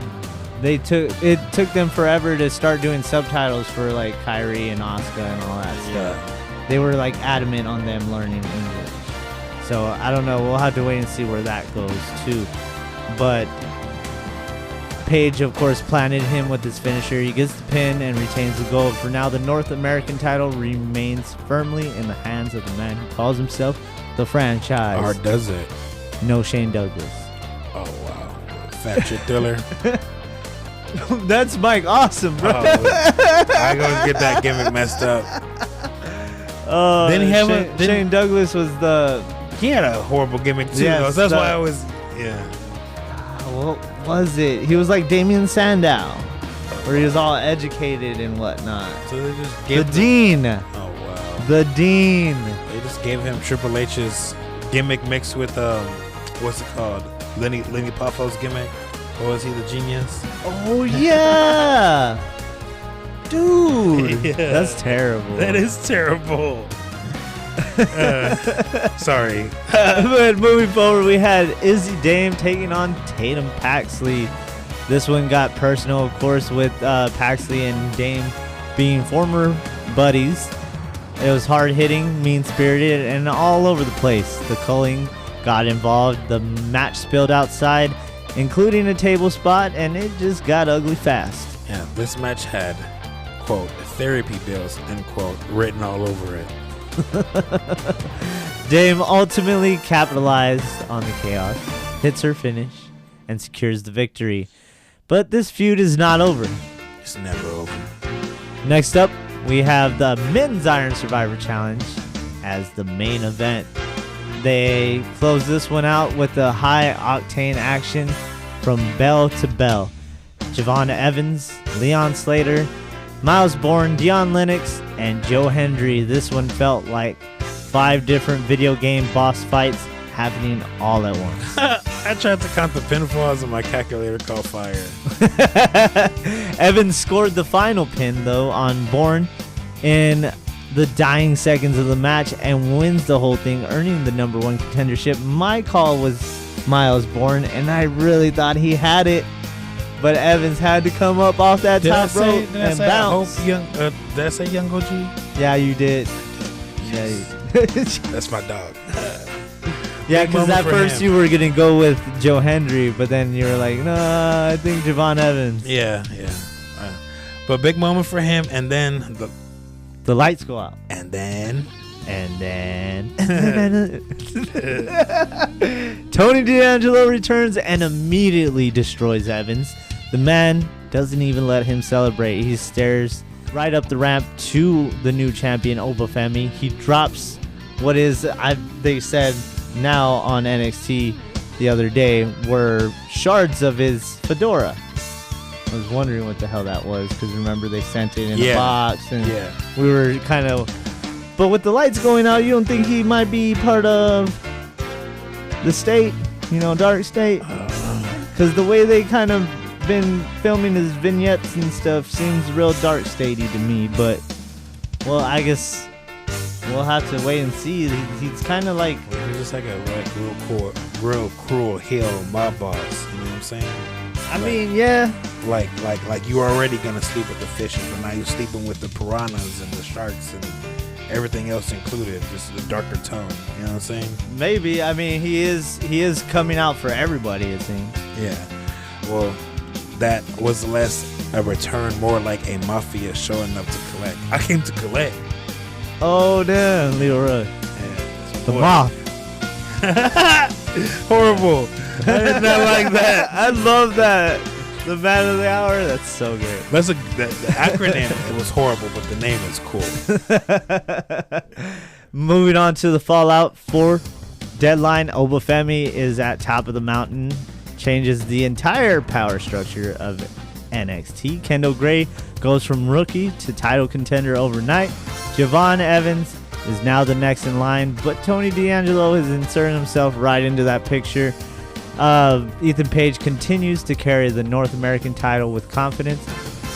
It took them forever to start doing subtitles for like Kyrie and Asuka and all that stuff. Yeah. They were like adamant on them learning English. So I don't know. We'll have to wait and see where that goes too. But Page, of course, planted him with his finisher. He gets the pin and retains the gold. For now, the North American title remains firmly in the hands of the man who calls himself the franchise. Or does it? No Shane Douglas. Oh, wow. Fat Chick Thriller. That's Mike Awesome, bro. I gonna get that gimmick messed up. Then he had Shane Douglas was the... He had a horrible gimmick too, Yes, though. So that's why I was... Yeah. What was it? He was like Damian Sandow, where he was all educated and whatnot. So they just The gave Dean. Oh, wow. The Dean. They just gave him Triple H's gimmick mixed with, what's it called? Lenny Poffo's gimmick. Or was he the genius? Oh, yeah. Dude. Yeah. That's terrible. That is terrible. Sorry. But moving forward, we had Izzy Dame taking on Tatum Paxley. This one got personal, of course, with Paxley and Dame being former buddies. It was hard-hitting, mean-spirited, and all over the place. The culling got involved. The match spilled outside, including a table spot, and it just got ugly fast. Yeah, this match had, quote, therapy bills, end quote, written all over it. Dame ultimately capitalized on the chaos, hits her finish, and secures the victory. But this feud is not over. It's never over. Next up, we have the Men's Iron Survivor Challenge as the main event. They close this one out with a high-octane action from bell to bell. Javon Evans, Leon Slater, Miles Bourne, Deion Lennox, and Joe Hendry. This one felt like 5 different video game boss fights happening all at once. I tried to count the pinfalls and my calculator caught fire. Evans scored the final pin, though, on Bourne in the dying seconds of the match and wins the whole thing, earning the number 1 contendership. My call was Miles Bourne, and I really thought he had it. But Evans had to come up off that top rope and bounce. Did I say Young OG? Yeah, you did. Yes. Yeah, That's my dog. yeah, because at first you were going to go with Joe Hendry, but then you were like, no, I think Javon Evans. Yeah. But big moment for him, and then the lights go out. And then Tony D'Angelo returns and immediately destroys Evans. The man doesn't even let him celebrate. He stares right up the ramp to the new champion, Obafemi. He drops what is, they said now on NXT the other day, were shards of his fedora. I was wondering what the hell that was, because remember they sent it in a box, and we were kind of But with the lights going out, you don't think he might be part of the state, dark state? Because the way they kind of been filming his vignettes and stuff seems real dark statey to me. But, well, I guess we'll have to wait and see. He's kind of like... He's just like a real cruel heel mob boss. You know what I'm saying? I mean, yeah. Like you were already going to sleep with the fishes, but now you're sleeping with the piranhas and the sharks and everything else included, just a darker tone. You know what I'm saying? Maybe. I mean, he is coming out for everybody, it seems. Yeah. Well, that was less a return, more like a mafia showing up to collect. I came to collect. Oh, damn, Leroy. Yeah, the moth. Horrible. I did not like that. I love that. The man of the hour. That's so good. The acronym, it was horrible, but the name is cool. Moving on to the Fallout 4 deadline. Obafemi is at top of the mountain. Changes the entire power structure of NXT. Kendall Gray goes from rookie to title contender overnight. Javon Evans is now the next in line, but Tony D'Angelo has inserted himself right into that picture. Ethan Page continues to carry the North American title with confidence,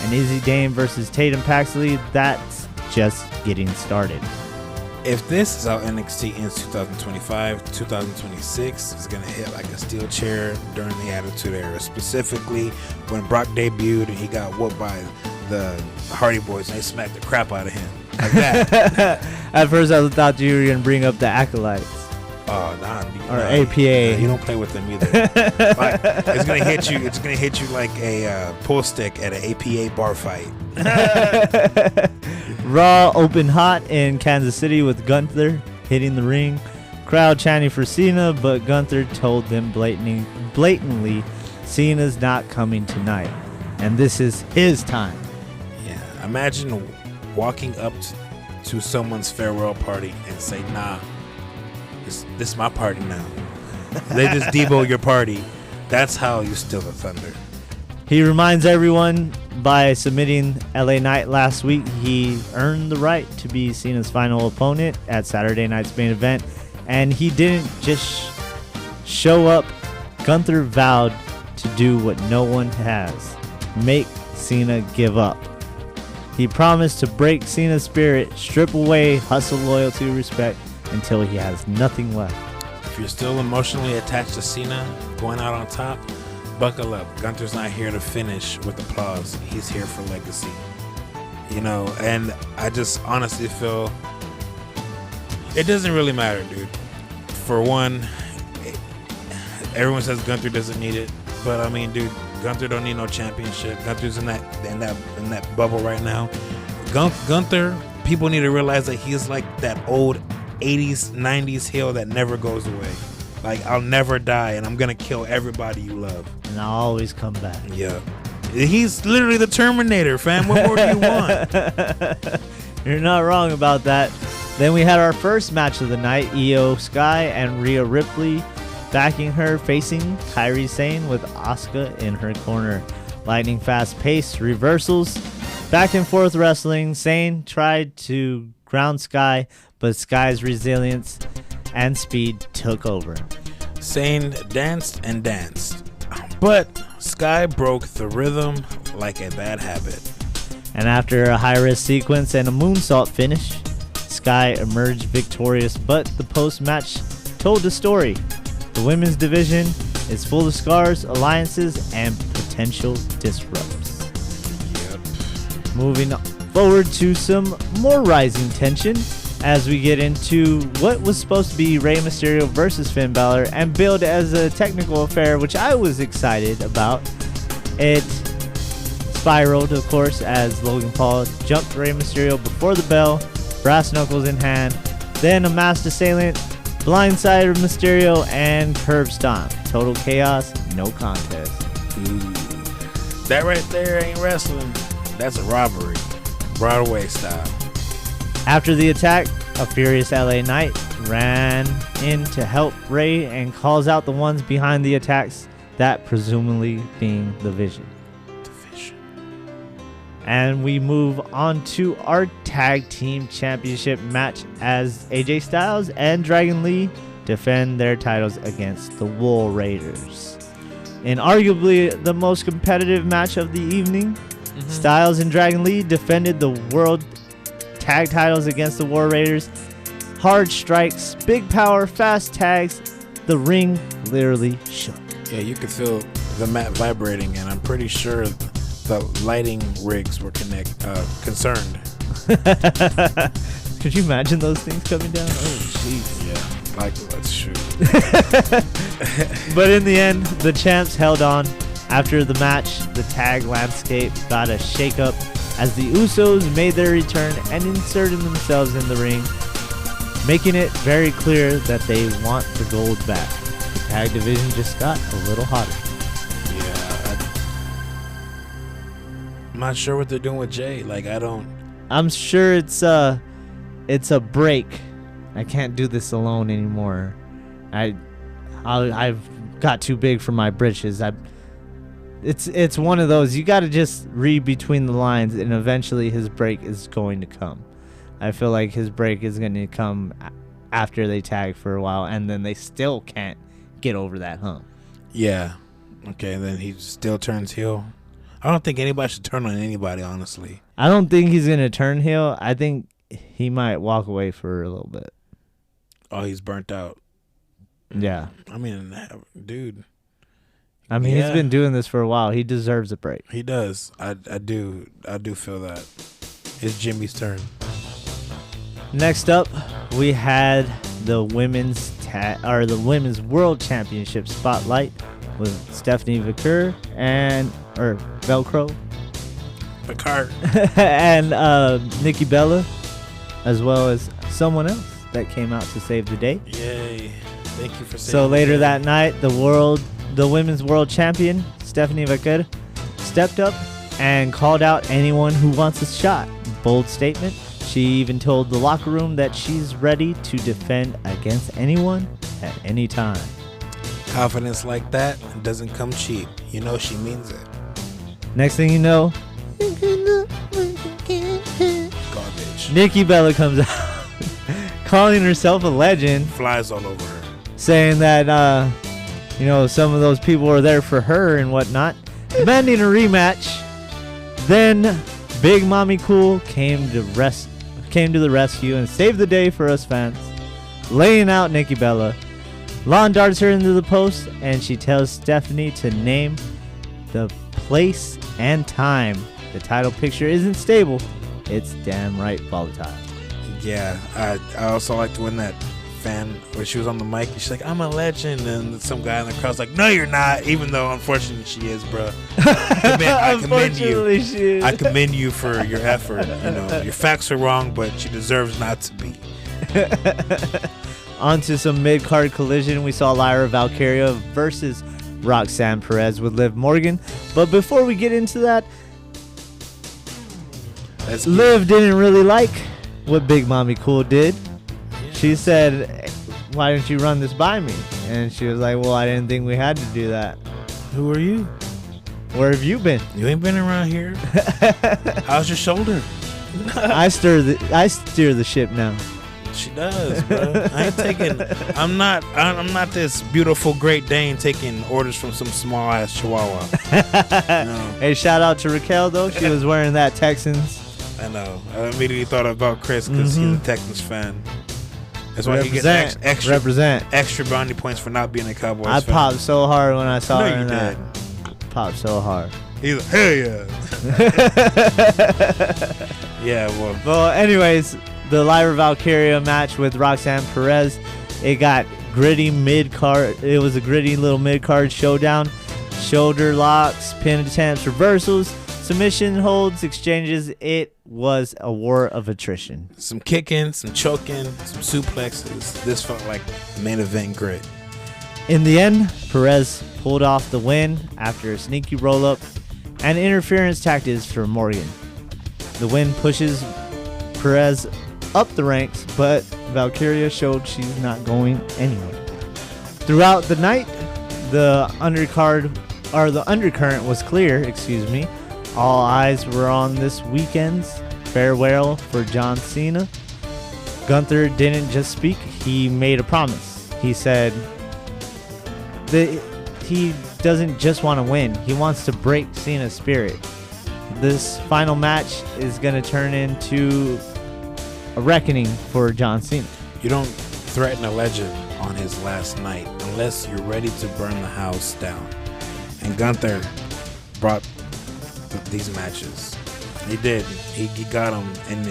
and Izzy Dame versus Tatum Paxley, that's just getting started. If this is how NXT ends 2025, 2026 is going to hit like a steel chair during the Attitude Era, specifically when Brock debuted and he got whooped by the Hardy Boys and they smacked the crap out of him. Like that. At first I thought you were going to bring up the Acolytes. Oh, nah. Or APA. You don't play with them either. Like, it's gonna hit you. It's gonna hit you like a pull stick at an APA bar fight. Raw opened hot in Kansas City with Gunther hitting the ring. Crowd chanting for Cena, but Gunther told them blatantly, Cena's not coming tonight, and this is his time. Yeah, imagine walking up to someone's farewell party and say, nah. This is my party now. They just Debo your party. That's how you steal the thunder. He reminds everyone by submitting LA Knight last week, he earned the right to be Cena's final opponent at Saturday night's main event. And he didn't just show up. Gunther vowed to do what no one has. Make Cena give up. He promised to break Cena's spirit, strip away hustle, loyalty, respect, until he has nothing left. If you're still emotionally attached to Cena going out on top, buckle up. Gunther's not here to finish with applause. He's here for legacy. And I just honestly feel it doesn't really matter, dude. For one, everyone says Gunther doesn't need it, but I mean, dude, Gunther don't need no championship. Gunther's in that bubble right now. Gunther, people need to realize that he's like that old 80s, 90s heel that never goes away. Like, I'll never die, and I'm gonna kill everybody you love. And I'll always come back. Yeah. He's literally the Terminator, fam. What more do you want? You're not wrong about that. Then we had our first match of the night. Io Sky and Rhea Ripley backing her, facing Kairi Sane with Asuka in her corner. Lightning fast-paced reversals, back and forth wrestling. Sane tried to ground Sky, but Sky's resilience and speed took over. Sane danced and danced, but Sky broke the rhythm like a bad habit. And after a high-risk sequence and a moonsault finish, Sky emerged victorious, but the post-match told the story. The women's division is full of scars, alliances, and potential disrupts. Yep. Moving forward to some more rising tension as we get into what was supposed to be Rey Mysterio versus Finn Balor and billed as a technical affair, which I was excited about. It spiraled, of course, as Logan Paul jumped Rey Mysterio before the bell, brass knuckles in hand, then a masked assailant, blindside Mysterio, and curb stomp. Total chaos, no contest. Ooh. That right there ain't wrestling. That's a robbery. Broadway style. After the attack, a furious LA Knight ran in to help Rey and calls out the ones behind the attacks, that presumably being the Vision. The Vision. And we move on to our Tag Team Championship match as AJ Styles and Dragon Lee defend their titles against the War Raiders. In arguably the most competitive match of the evening, Styles and Dragon Lee defended the World Tag titles against the War Raiders. Hard strikes, big power, fast tags. The ring literally shook. Yeah, you could feel the mat vibrating, and I'm pretty sure the lighting rigs were concerned. Could you imagine those things coming down? Oh, jeez. Yeah, like, let's shoot. But in the end, the champs held on. After the match, the tag landscape got a shake-up as the Usos made their return and inserted themselves in the ring, making it very clear that they want the gold back. The tag division just got a little hotter. I'm not sure what they're doing with Jay. Like, I'm sure it's a break. I can't do this alone anymore. I've got too big for my britches. It's one of those, you got to just read between the lines, and eventually his break is going to come. I feel like his break is going to come after they tag for a while, and then they still can't get over that hump. Yeah. Okay, then he still turns heel. I don't think anybody should turn on anybody, honestly. I don't think he's going to turn heel. I think he might walk away for a little bit. Oh, he's burnt out. Yeah. I mean, dude. I mean, he's been doing this for a while. He deserves a break. He does. I do feel that. It's Jimmy's turn. Next up, we had the women's World Championship spotlight with Stephanie Velcro and Nikki Bella, as well as someone else that came out to save the day. Yay! Thank you for saving. So later that night, the women's world champion Stephanie Velcro stepped up and called out anyone who wants a shot. Bold statement. She even told the locker room that she's ready to defend against anyone at any time. Confidence like that doesn't come cheap. You know she means it. Next thing you know, Garbage. Nikki Bella comes out calling herself a legend. Flies all over her. Saying that, some of those people were there for her and whatnot. Demanding a rematch. Then Big Mommy Cool came to the rescue and saved the day for us fans, laying out Nikki Bella. Lon darts her into the post, and she tells Stephanie to name the place and time. The title picture isn't stable. It's damn right volatile. Yeah, I also liked when that fan, when she was on the mic, and she's like, I'm a legend, and some guy in the crowd's like, no, you're not, even though unfortunately she is, bro. I commend you. She is. I commend you for your effort. Your facts are wrong, but she deserves not to be. On to some mid-card collision. We saw Lyra Valkyria versus Roxanne Perez with Liv Morgan. But before we get into that, Liv didn't really like what Big Mommy Cool did. She said, why didn't you run this by me? And she was like, well, I didn't think we had to do that. Who are you? Where have you been? You ain't been around here. How's your shoulder? I steer the ship now. She does, bro. I'm not this beautiful Great Dane taking orders from some small ass Chihuahua. No. Hey, shout out to Raquel though. She was wearing that Texans. I know. I immediately thought about Chris because he's a Texans fan. That's why he gets extra brownie points for not being a Cowboys fan. I popped so hard when I saw her in that. Popped so hard. He's like, hell yeah. Yeah, well, anyways, the Lyra Valkyria match with Roxanne Perez, it got gritty mid-card. It was a gritty little mid-card showdown. Shoulder locks, pin attempts, reversals, submission holds, exchanges. It was a war of attrition. Some kicking, some choking, some suplexes. This felt like main event grit. In the end, Perez pulled off the win after a sneaky roll-up and interference tactics for Morgan. The win pushes Perez up the ranks, but Valkyria showed she's not going anywhere. Throughout the night, the undercurrent was clear, All eyes were on this weekend's farewell for John Cena, Gunther didn't just speak, he made a promise. He said that he doesn't just want to win, he wants to break Cena's spirit. This final match is going to turn into a reckoning for John Cena. You don't threaten a legend on his last night unless you're ready to burn the house down. And Gunther brought these matches. He did. He got them, and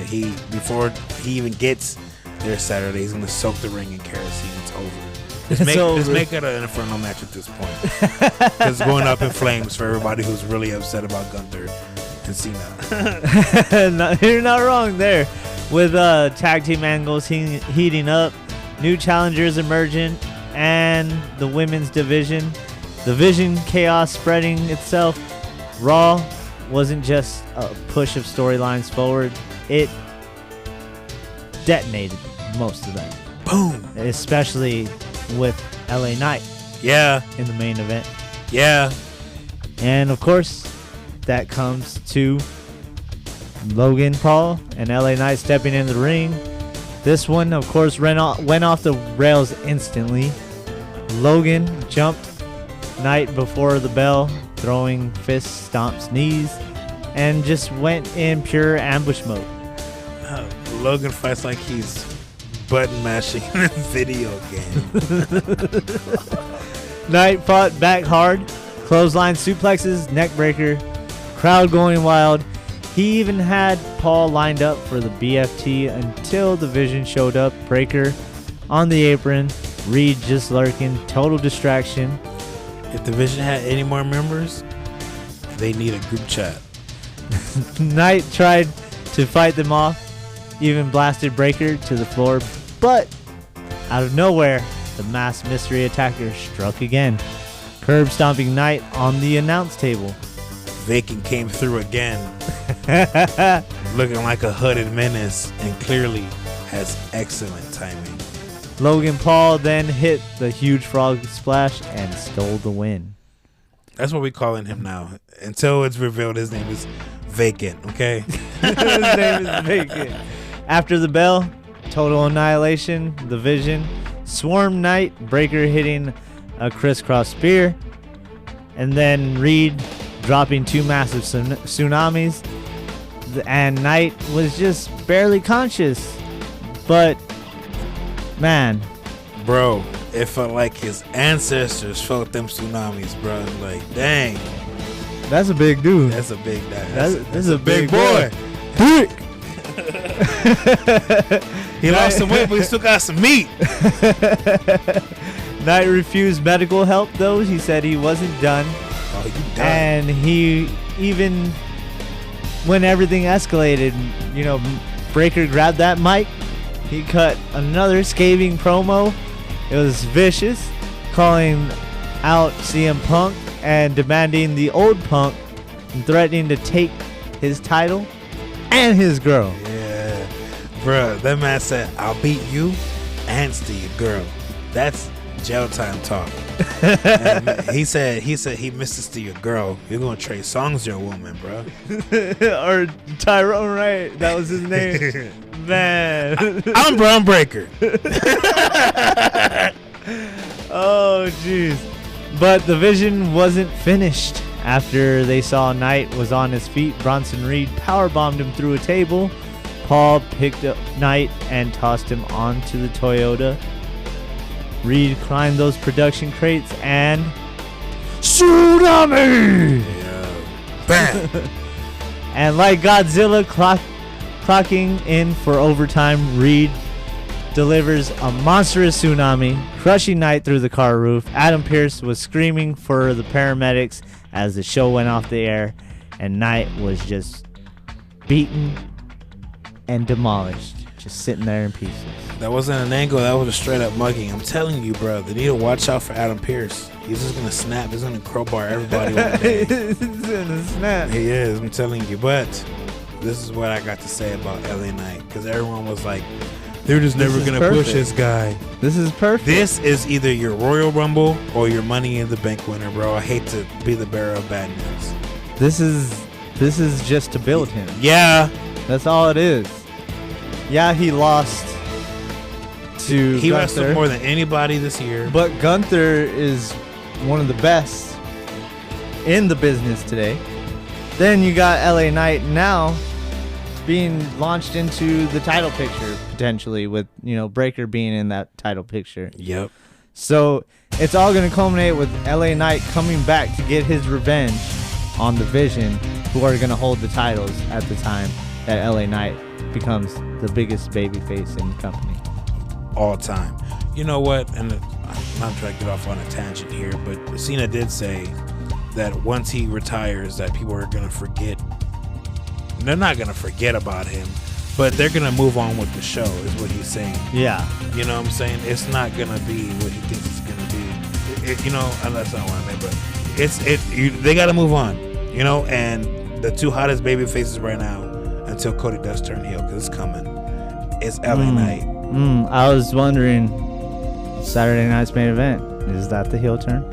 before he even gets there Saturday, he's gonna soak the ring in kerosene. It's over. Let's make it an inferno match at this point. It's going up in flames for everybody who's really upset about Gunther and Cena. You're not wrong there. With tag team angles heating up, new challengers emerging, and the women's division chaos spreading itself. Raw wasn't just a push of storylines forward, it detonated most of them. Boom! Especially with LA Knight. Yeah. In the main event. Yeah. And of course, that comes to Logan Paul and LA Knight stepping in the ring. This one, of course, went off the rails instantly. Logan jumped Knight before the bell, throwing fists, stomps, knees, and just went in pure ambush mode. Logan fights like he's button mashing in a video game. Knight fought back hard, clothesline suplexes, neck breaker, crowd going wild. He even had Paul lined up for the BFT until the Vision showed up. Breaker on the apron, Reed just lurking, total distraction. If the Vision had any more members, they need a group chat. Knight tried to fight them off, even blasted Breaker to the floor, but out of nowhere, the masked mystery attacker struck again, curb stomping Knight on the announce table. Vacant came through again, looking like a hooded menace, and clearly has excellent timing. Logan Paul then hit the huge frog splash and stole the win. That's what we're calling him now. Until it's revealed his name is Vacant, okay? His name is Vacant. After the bell, total annihilation, the Vision, Swarm Knight, Breaker hitting a crisscross spear, and then Reed dropping two massive tsunamis, and Knight was just barely conscious. But man, bro, it felt like his ancestors felt them tsunamis, bro. Like, dang, that's a big dude. That's a big guy. That's a big boy. Big. He lost some weight, but he still got some meat. Knight refused medical help, though. He said he wasn't done. Oh, you done. And he even, when everything escalated, Breaker grabbed that mic. He cut another scathing promo. It was vicious, calling out CM Punk and demanding the old Punk and threatening to take his title and his girl. Yeah, bro, that man said, "I'll beat you and steal your girl." That's jail time talk. And he said he missed to steal your girl. You're gonna trade songs, your woman, bro. Or Tyrone Wright, that was his name. Man, I'm Brown Breaker. Oh, jeez. But the Vision wasn't finished. After they saw Knight was on his feet, Bronson Reed powerbombed him through a table. Paul picked up Knight and tossed him onto the Toyota. Reed climbed those production crates and tsunami! Yeah. Bam! And like Godzilla clocking in for overtime, Reed delivers a monstrous tsunami, crushing Knight through the car roof. Adam Pearce was screaming for the paramedics as the show went off the air, and Knight was just beaten and demolished, just sitting there in pieces. That wasn't an angle, that was a straight up mugging. I'm telling you, bro, they need to watch out for Adam Pearce. He's just gonna snap, he's gonna crowbar everybody one day. He's gonna snap. He is, I'm telling you. But this is what I got to say about LA Knight, because everyone was like, they're just never gonna push this guy. This is perfect. This is either your Royal Rumble or your Money in the Bank winner, bro. I hate to be the bearer of bad news. This is just to build him. Yeah, That's all it is. Yeah, he lost to He Gunther, wrestled more than anybody this year. but Gunther is one of the best in the business today. Then you got LA Knight now being launched into the title picture potentially with, Breaker being in that title picture. Yep. So it's all going to culminate with LA Knight coming back to get his revenge on the Vision, who are going to hold the titles at the time that LA Knight becomes the biggest babyface in the company. All time. You know what? And I'm not trying to get off on a tangent here, but Cena did say that once he retires, that people are going to forget. They're not going to forget about him, but they're going to move on with the show, is what he's saying. Yeah. You know what I'm saying? It's not going to be what he thinks it's going to be. That's not what I mean, but they got to move on, and the two hottest baby faces right now until Cody does turn heel, because it's coming. It's LA Knight. I was wondering, Saturday night's main event, is that the heel turn?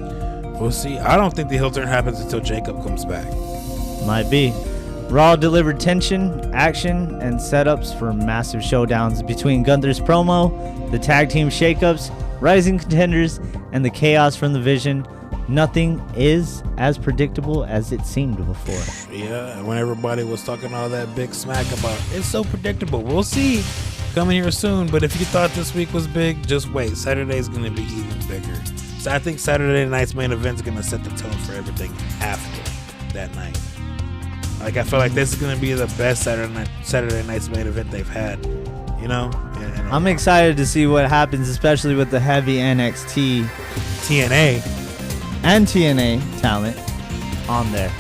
We'll see. I don't think the heel turn happens until Jacob comes back. Might be. Raw delivered tension, action, and setups for massive showdowns between Gunther's promo, the tag team shakeups, rising contenders, and the chaos from the Vision. Nothing is as predictable as it seemed before. Yeah, when everybody was talking all that big smack about it's so predictable. We'll see. Coming here soon. But if you thought this week was big, just wait. Saturday's going to be even bigger. So I think Saturday night's main event is going to set the tone for everything after that night. Like, I feel like this is going to be the best Saturday night's main event they've had. And I'm excited to see what happens, especially with the heavy NXT, TNA, and TNA talent on there.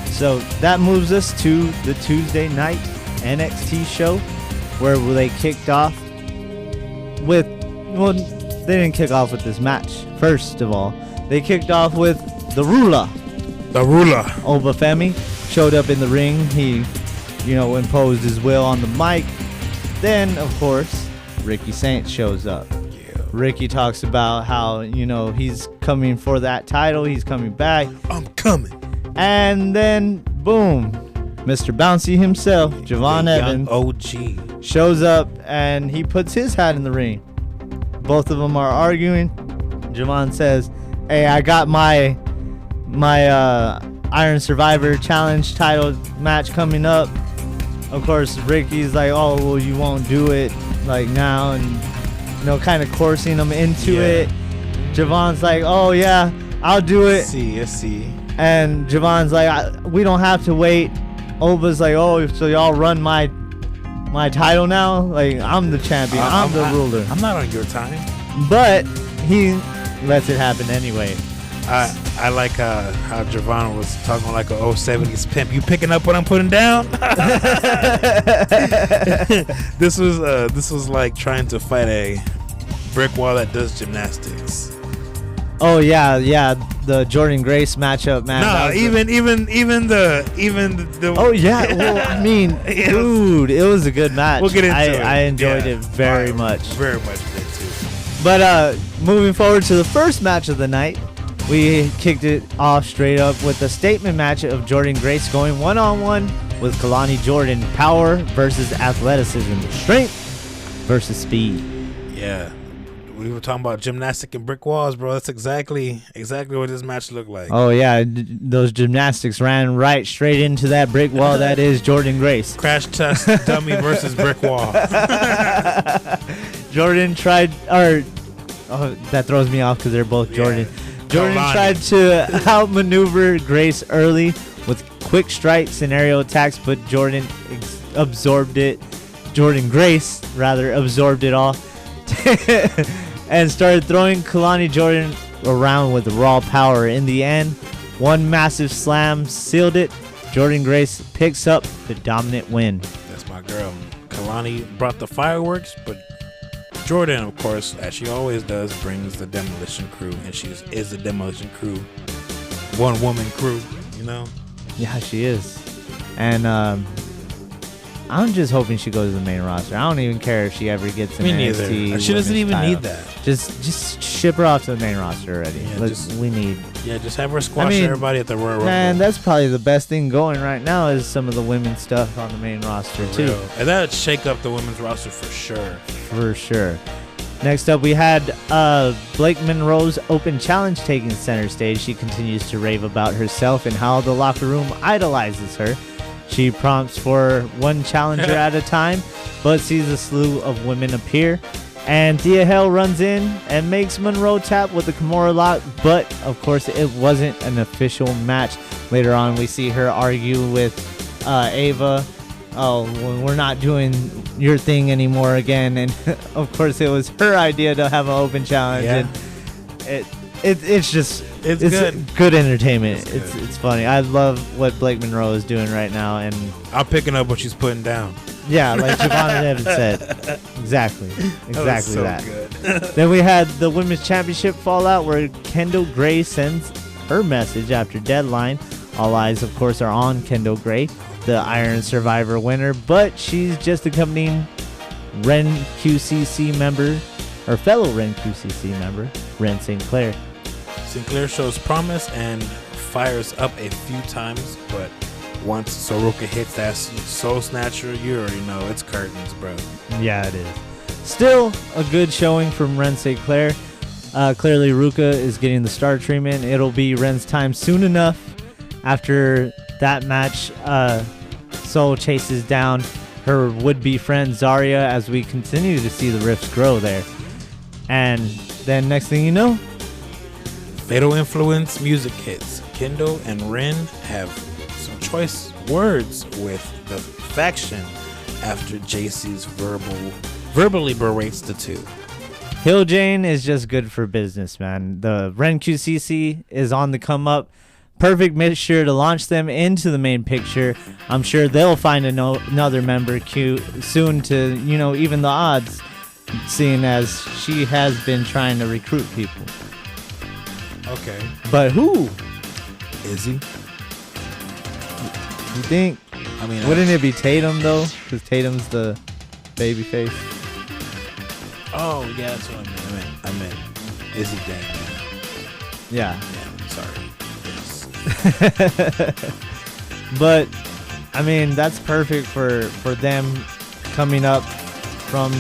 So that moves us to the Tuesday night NXT show, where they kicked off with, they didn't kick off with this match. First of all, they kicked off with the Ruler. Obafemi showed up in the ring. He, imposed his will on the mic. Then, of course, Ricky Saints shows up. Yeah. Ricky talks about how, he's coming for that title. He's coming back. I'm coming. And then, boom, Mr. Bouncy himself, Javon Evans, OG, shows up and he puts his hat in the ring. Both of them are arguing. Javon says, "Hey, I got my Iron Survivor Challenge title match coming up." Of course, Ricky's like, "Oh, well, you won't do it like now," and kind of coursing him into it. Javon's like, "Oh yeah, I'll do it." See. And Javon's like, "We don't have to wait." Oba's like, "Oh, so y'all run my title now? Like, I'm the champion. I'm the ruler." I'm not on your time. But he lets it happen anyway. I like how Javon was talking like a 70s pimp. You picking up what I'm putting down? This was like trying to fight a brick wall that does gymnastics. Oh yeah, the Jordan Grace matchup, man. No, even the. Oh yeah, well, I mean, dude, it was a good match. We'll get into it. I enjoyed it very much. Very much did too. But moving forward to the first match of the night, we kicked it off straight up with a statement match of Jordan Grace going one-on-one with Kalani Jordan. Power versus athleticism. Strength versus speed. Yeah. We were talking about gymnastic and brick walls, bro. That's exactly what this match looked like. Oh, yeah. Those gymnastics ran right straight into that brick wall that is Jordan Grace. Crash test dummy versus brick wall. Jordan tried, that throws me off because they're both Jordan. Jordan Kalani tried to outmaneuver Grace early with quick strike scenario attacks, but Jordan absorbed it. Jordan Grace, rather, absorbed it all. And started throwing Kalani Jordan around with raw power. In the end, one massive slam sealed it. Jordan Grace picks up the dominant win. That's my girl. Kalani brought the fireworks, but Jordan, of course, as she always does, brings the Demolition Crew, and she is the Demolition Crew, one-woman crew, Yeah, she is. And I'm just hoping she goes to the main roster. I don't even care if she ever gets an NXT. She doesn't even need that. Just ship her off to the main roster already. Yeah, we need Yeah, just have her squash everybody at the Royal Rumble. Man, that's probably the best thing going right now is some of the women's stuff on the main roster, too. And that would shake up the women's roster for sure. For sure. Next up, we had Blake Monroe's Open Challenge taking center stage. She continues to rave about herself and how the locker room idolizes her. She prompts for one challenger at a time, but sees a slew of women appear. And Thea Hale runs in and makes Monroe tap with the Kimura lock, but of course it wasn't an official match. Later on, we see her argue with Ava. Oh, we're not doing your thing anymore again. And of course, it was her idea to have an open challenge. Yeah. And it's good entertainment. It's funny. I love what Blake Monroe is doing right now, and I'm picking up what she's putting down. Yeah, like Javon and Evans said. Exactly that. Good. Then we had the Women's Championship fallout where Kendall Gray sends her message after Deadline. All eyes, of course, are on Kendall Gray, the Iron Survivor winner, but she's just accompanying Ren QCC member, or fellow Ren QCC member, Ren St. Clair. Sinclair shows promise and fires up a few times, but once Soroka hits that Soul Snatcher, you already know it's curtains, bro. Yeah, it is. Still a good showing from Ren St. Clair. Clearly, Ruka is getting the star treatment. It'll be Ren's time soon enough. After that match, Soul chases down her would-be friend Zarya as we continue to see the rifts grow there. And then next thing you know, Fatal Influence music hits. Kendall and Ren have some choice words with the faction after JC's verbally berates the two. Hill Jane is just good for business, man. The Ren QCC is on the come up. Perfect mixture to launch them into the main picture. I'm sure they'll find another member soon to, even the odds, seeing as she has been trying to recruit people. Okay. But who? Izzy? You think? I mean, wouldn't it be Tatum, though? Because Tatum's the baby face. Oh, yeah, that's what I meant. Izzy Dang. Yeah. Yeah, sorry. But I mean, that's perfect for them coming up from,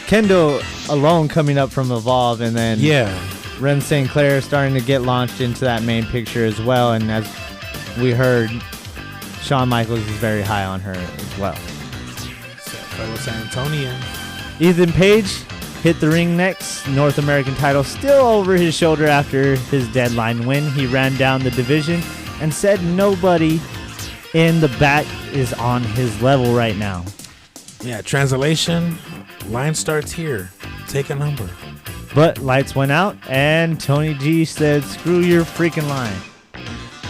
Kendall alone coming up from Evolve, and then Ren St. Clair starting to get launched into that main picture as well. And as we heard, Shawn Michaels is very high on her as well. Fellow San Antonio. Ethan Page hit the ring next. North American title still over his shoulder after his Deadline win. He ran down the division and said nobody in the back is on his level right now. Yeah, translation, line starts here. Take a number. But lights went out and Tony G said, screw your freaking line.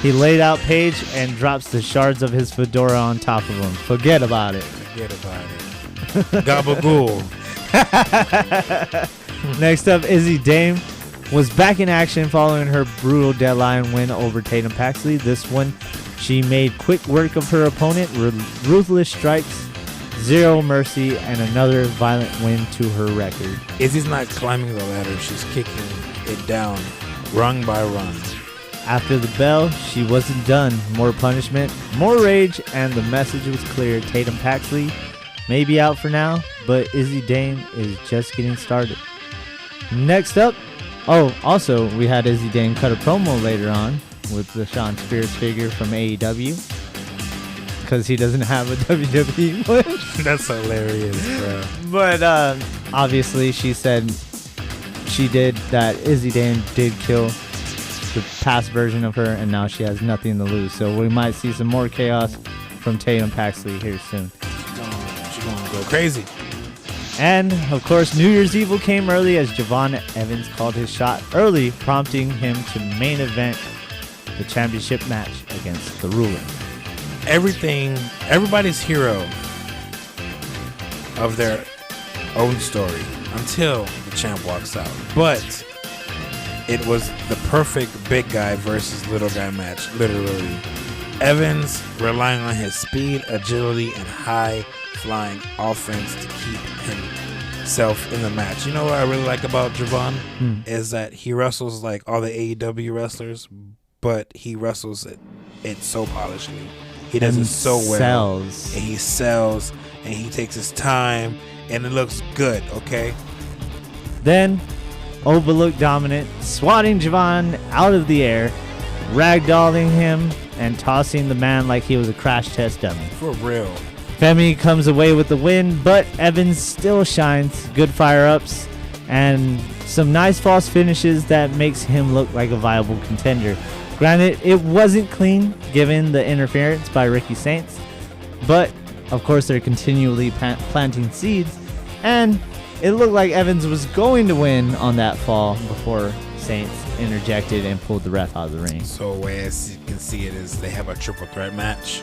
He laid out Page and drops the shards of his fedora on top of him. Forget about it. Gabagool. Next up, Izzy Dame was back in action following her brutal Deadline win over Tatum Paxley. This one, she made quick work of her opponent, ruthless strikes, zero mercy, and another violent win to her record. Izzy's not climbing the ladder. She's kicking it down, rung by rung. After the bell, she wasn't done. More punishment, more rage, and the message was clear. Tatum Paxley may be out for now, but Izzy Dame is just getting started. Next up, also we had Izzy Dame cut a promo later on with the Shawn Spears figure from AEW because he doesn't have a WWE one. That's hilarious, bro. But obviously she said she did that. Izzy Dame did kill the past version of her, and now she has nothing to lose. So we might see some more chaos from Tatum Paxley here soon. She's gonna go crazy. And, of course, New Year's Evil came early as Javon Evans called his shot early, prompting him to main event the championship match against the Ruler. Everybody's hero of their own story until the champ walks out. But it was the perfect big guy versus little guy match, literally. Evans relying on his speed, agility, and high flying offense to keep him self in the match. You know what I really like about Javon is that he wrestles like all the AEW wrestlers, but he wrestles it so polishedly. He does it so well. And he sells, and he takes his time, and it looks good, okay? Then, Oba looked dominant, swatting Javon out of the air, ragdolling him, and tossing the man like he was a crash test dummy. For real. Femi comes away with the win, but Evans still shines. Good fire-ups and some nice false finishes that makes him look like a viable contender. Granted, it wasn't clean given the interference by Ricky Saints, but of course they're continually planting seeds, and it looked like Evans was going to win on that fall before Saints interjected and pulled the ref out of the ring. So as you can see, it is they have a triple threat match.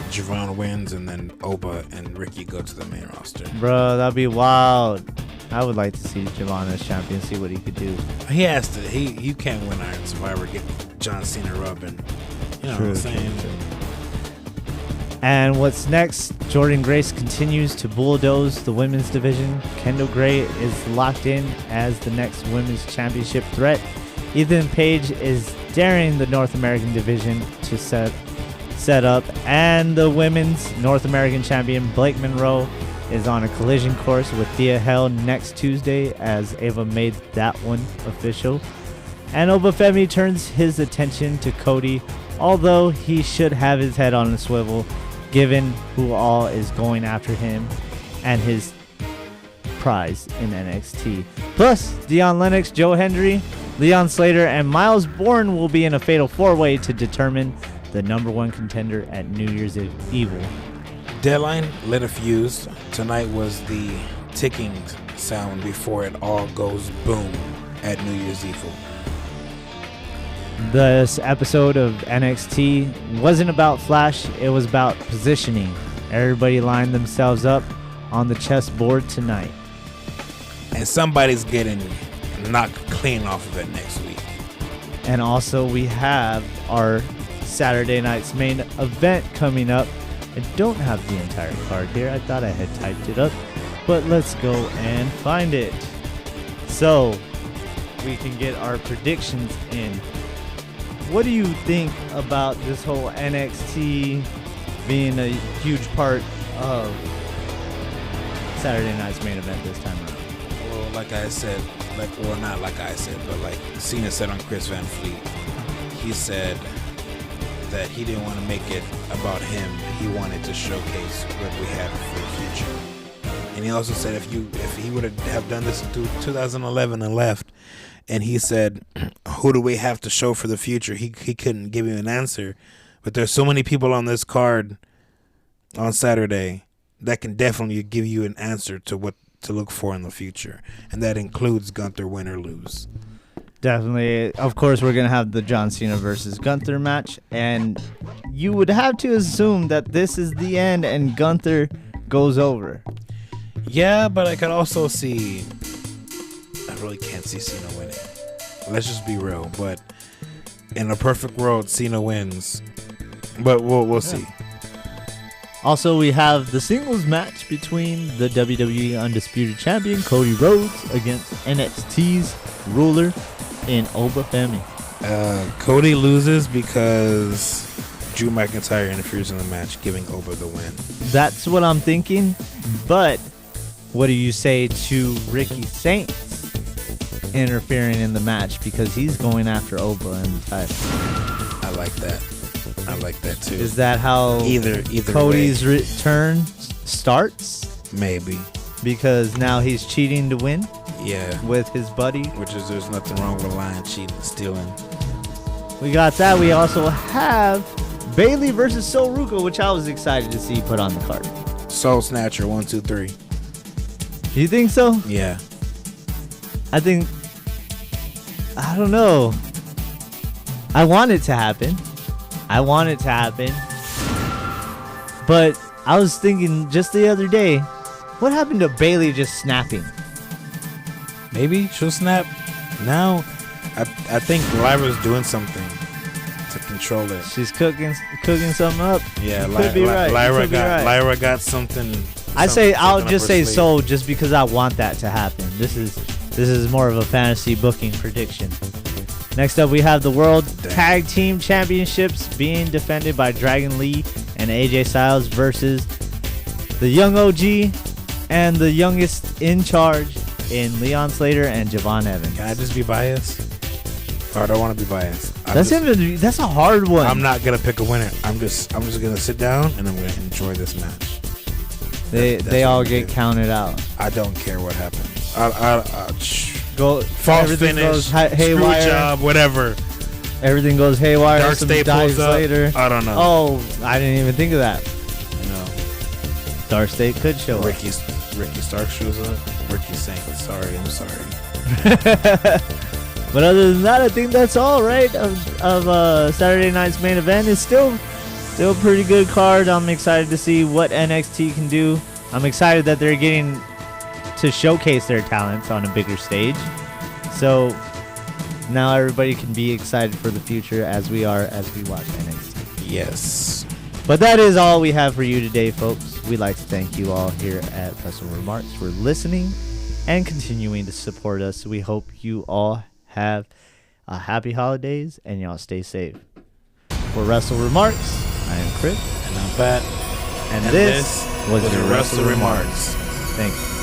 Javon wins, and then Oba and Ricky go to the main roster. Bro, that'd be wild. I would like to see Javon as champion, see what he could do. He has to. You can't win Iron Survivor, get John Cena rubbing. You know what I'm saying? True. And what's next? Jordan Grace continues to bulldoze the women's division. Kendall Gray is locked in as the next women's championship threat. Ethan Page is daring the North American division to set up, and the women's North American champion Blake Monroe is on a collision course with Thea Hell next Tuesday, as Ava made that one official. And Obafemi turns his attention to Cody, although he should have his head on a swivel given who all is going after him and his prize in NXT. Plus, Deion Lennox, Joe Hendry, Leon Slater, and Miles Bourne will be in a fatal four-way to determine the number one contender at New Year's Evil. Deadline lit a fuse. Tonight was the ticking sound before it all goes boom at New Year's Evil. This episode of NXT wasn't about flash, it was about positioning. Everybody lined themselves up on the chessboard tonight. And somebody's getting knocked clean off of it next week. And also we have our Saturday night's main event coming up. I don't have the entire card here. I thought I had typed it up, but let's go and find it so we can get our predictions in. What do you think about this whole NXT being a huge part of Saturday night's main event this time around? Well, like I said, but like Cena said on Chris Van Fleet, he said that he didn't want to make it about him. He wanted to showcase what we have for the future. And he also said if he would have done this in 2011 and left, and he said, who do we have to show for the future? He couldn't give you an answer. But there's so many people on this card on Saturday that can definitely give you an answer to what to look for in the future. And that includes Gunther, win or lose. Definitely. Of course, we're going to have the John Cena versus Gunther match. And you would have to assume that this is the end and Gunther goes over. Yeah, but I could also see... I really can't see Cena winning. Let's just be real. But in a perfect world, Cena wins. But we'll see. Also, we have the singles match between the WWE Undisputed Champion Cody Rhodes against NXT's ruler in Obafemi. Cody loses because Drew McIntyre interferes in the match, giving Oba the win. That's what I'm thinking. But what do you say to Ricky Saints interfering in the match because he's going after Oba and the title? I like that. I like that too. Is that how either Cody's return starts? Maybe. Because now he's cheating to win? Yeah. With his buddy? Which is, there's nothing wrong with lying, cheating, stealing. We got that. We also have Bayley versus Sol Ruka, which I was excited to see put on the card. Soul Snatcher, 1, 2, 3. You think so? Yeah. I don't know. I want it to happen. But I was thinking just the other day, what happened to Bayley just snapping? Maybe she'll snap. Now, I think Lyra's doing something to control it. She's cooking something up. Yeah, Could be right. Lyra got something I'll just say sold just because I want that to happen. This is more of a fantasy booking prediction. Next up, we have the World Tag Team Championships being defended by Dragon Lee and AJ Styles versus the Young OG and the youngest in charge in Leon Slater and Javon Evans. Can I just be biased? Or I don't want to be biased. That's a hard one. I'm not gonna pick a winner. I'm just gonna sit down and I'm gonna enjoy this match. They all get counted out. I don't care what happens. False finish, goes haywire. Screw job, whatever. Everything goes haywire. Dark State pulls up. Later. I don't know. Oh, I didn't even think of that. No. Dark State could show Ricky Stark shows up. Ricky Saint. Sorry, I'm sorry. But other than that, I think that's all right of Saturday night's main event. It's still a pretty good card. I'm excited to see what NXT can do. I'm excited that they're getting to showcase their talents on a bigger stage. So now everybody can be excited for the future as we watch NXT. Yes. But that is all we have for you today, folks. We'd like to thank you all here at Wrestle Remarks for listening and continuing to support us. We hope you all have a happy holidays and y'all stay safe. For Wrestle Remarks, I am Chris. And I'm Pat. And this was your Wrestle Remarks. Thank you.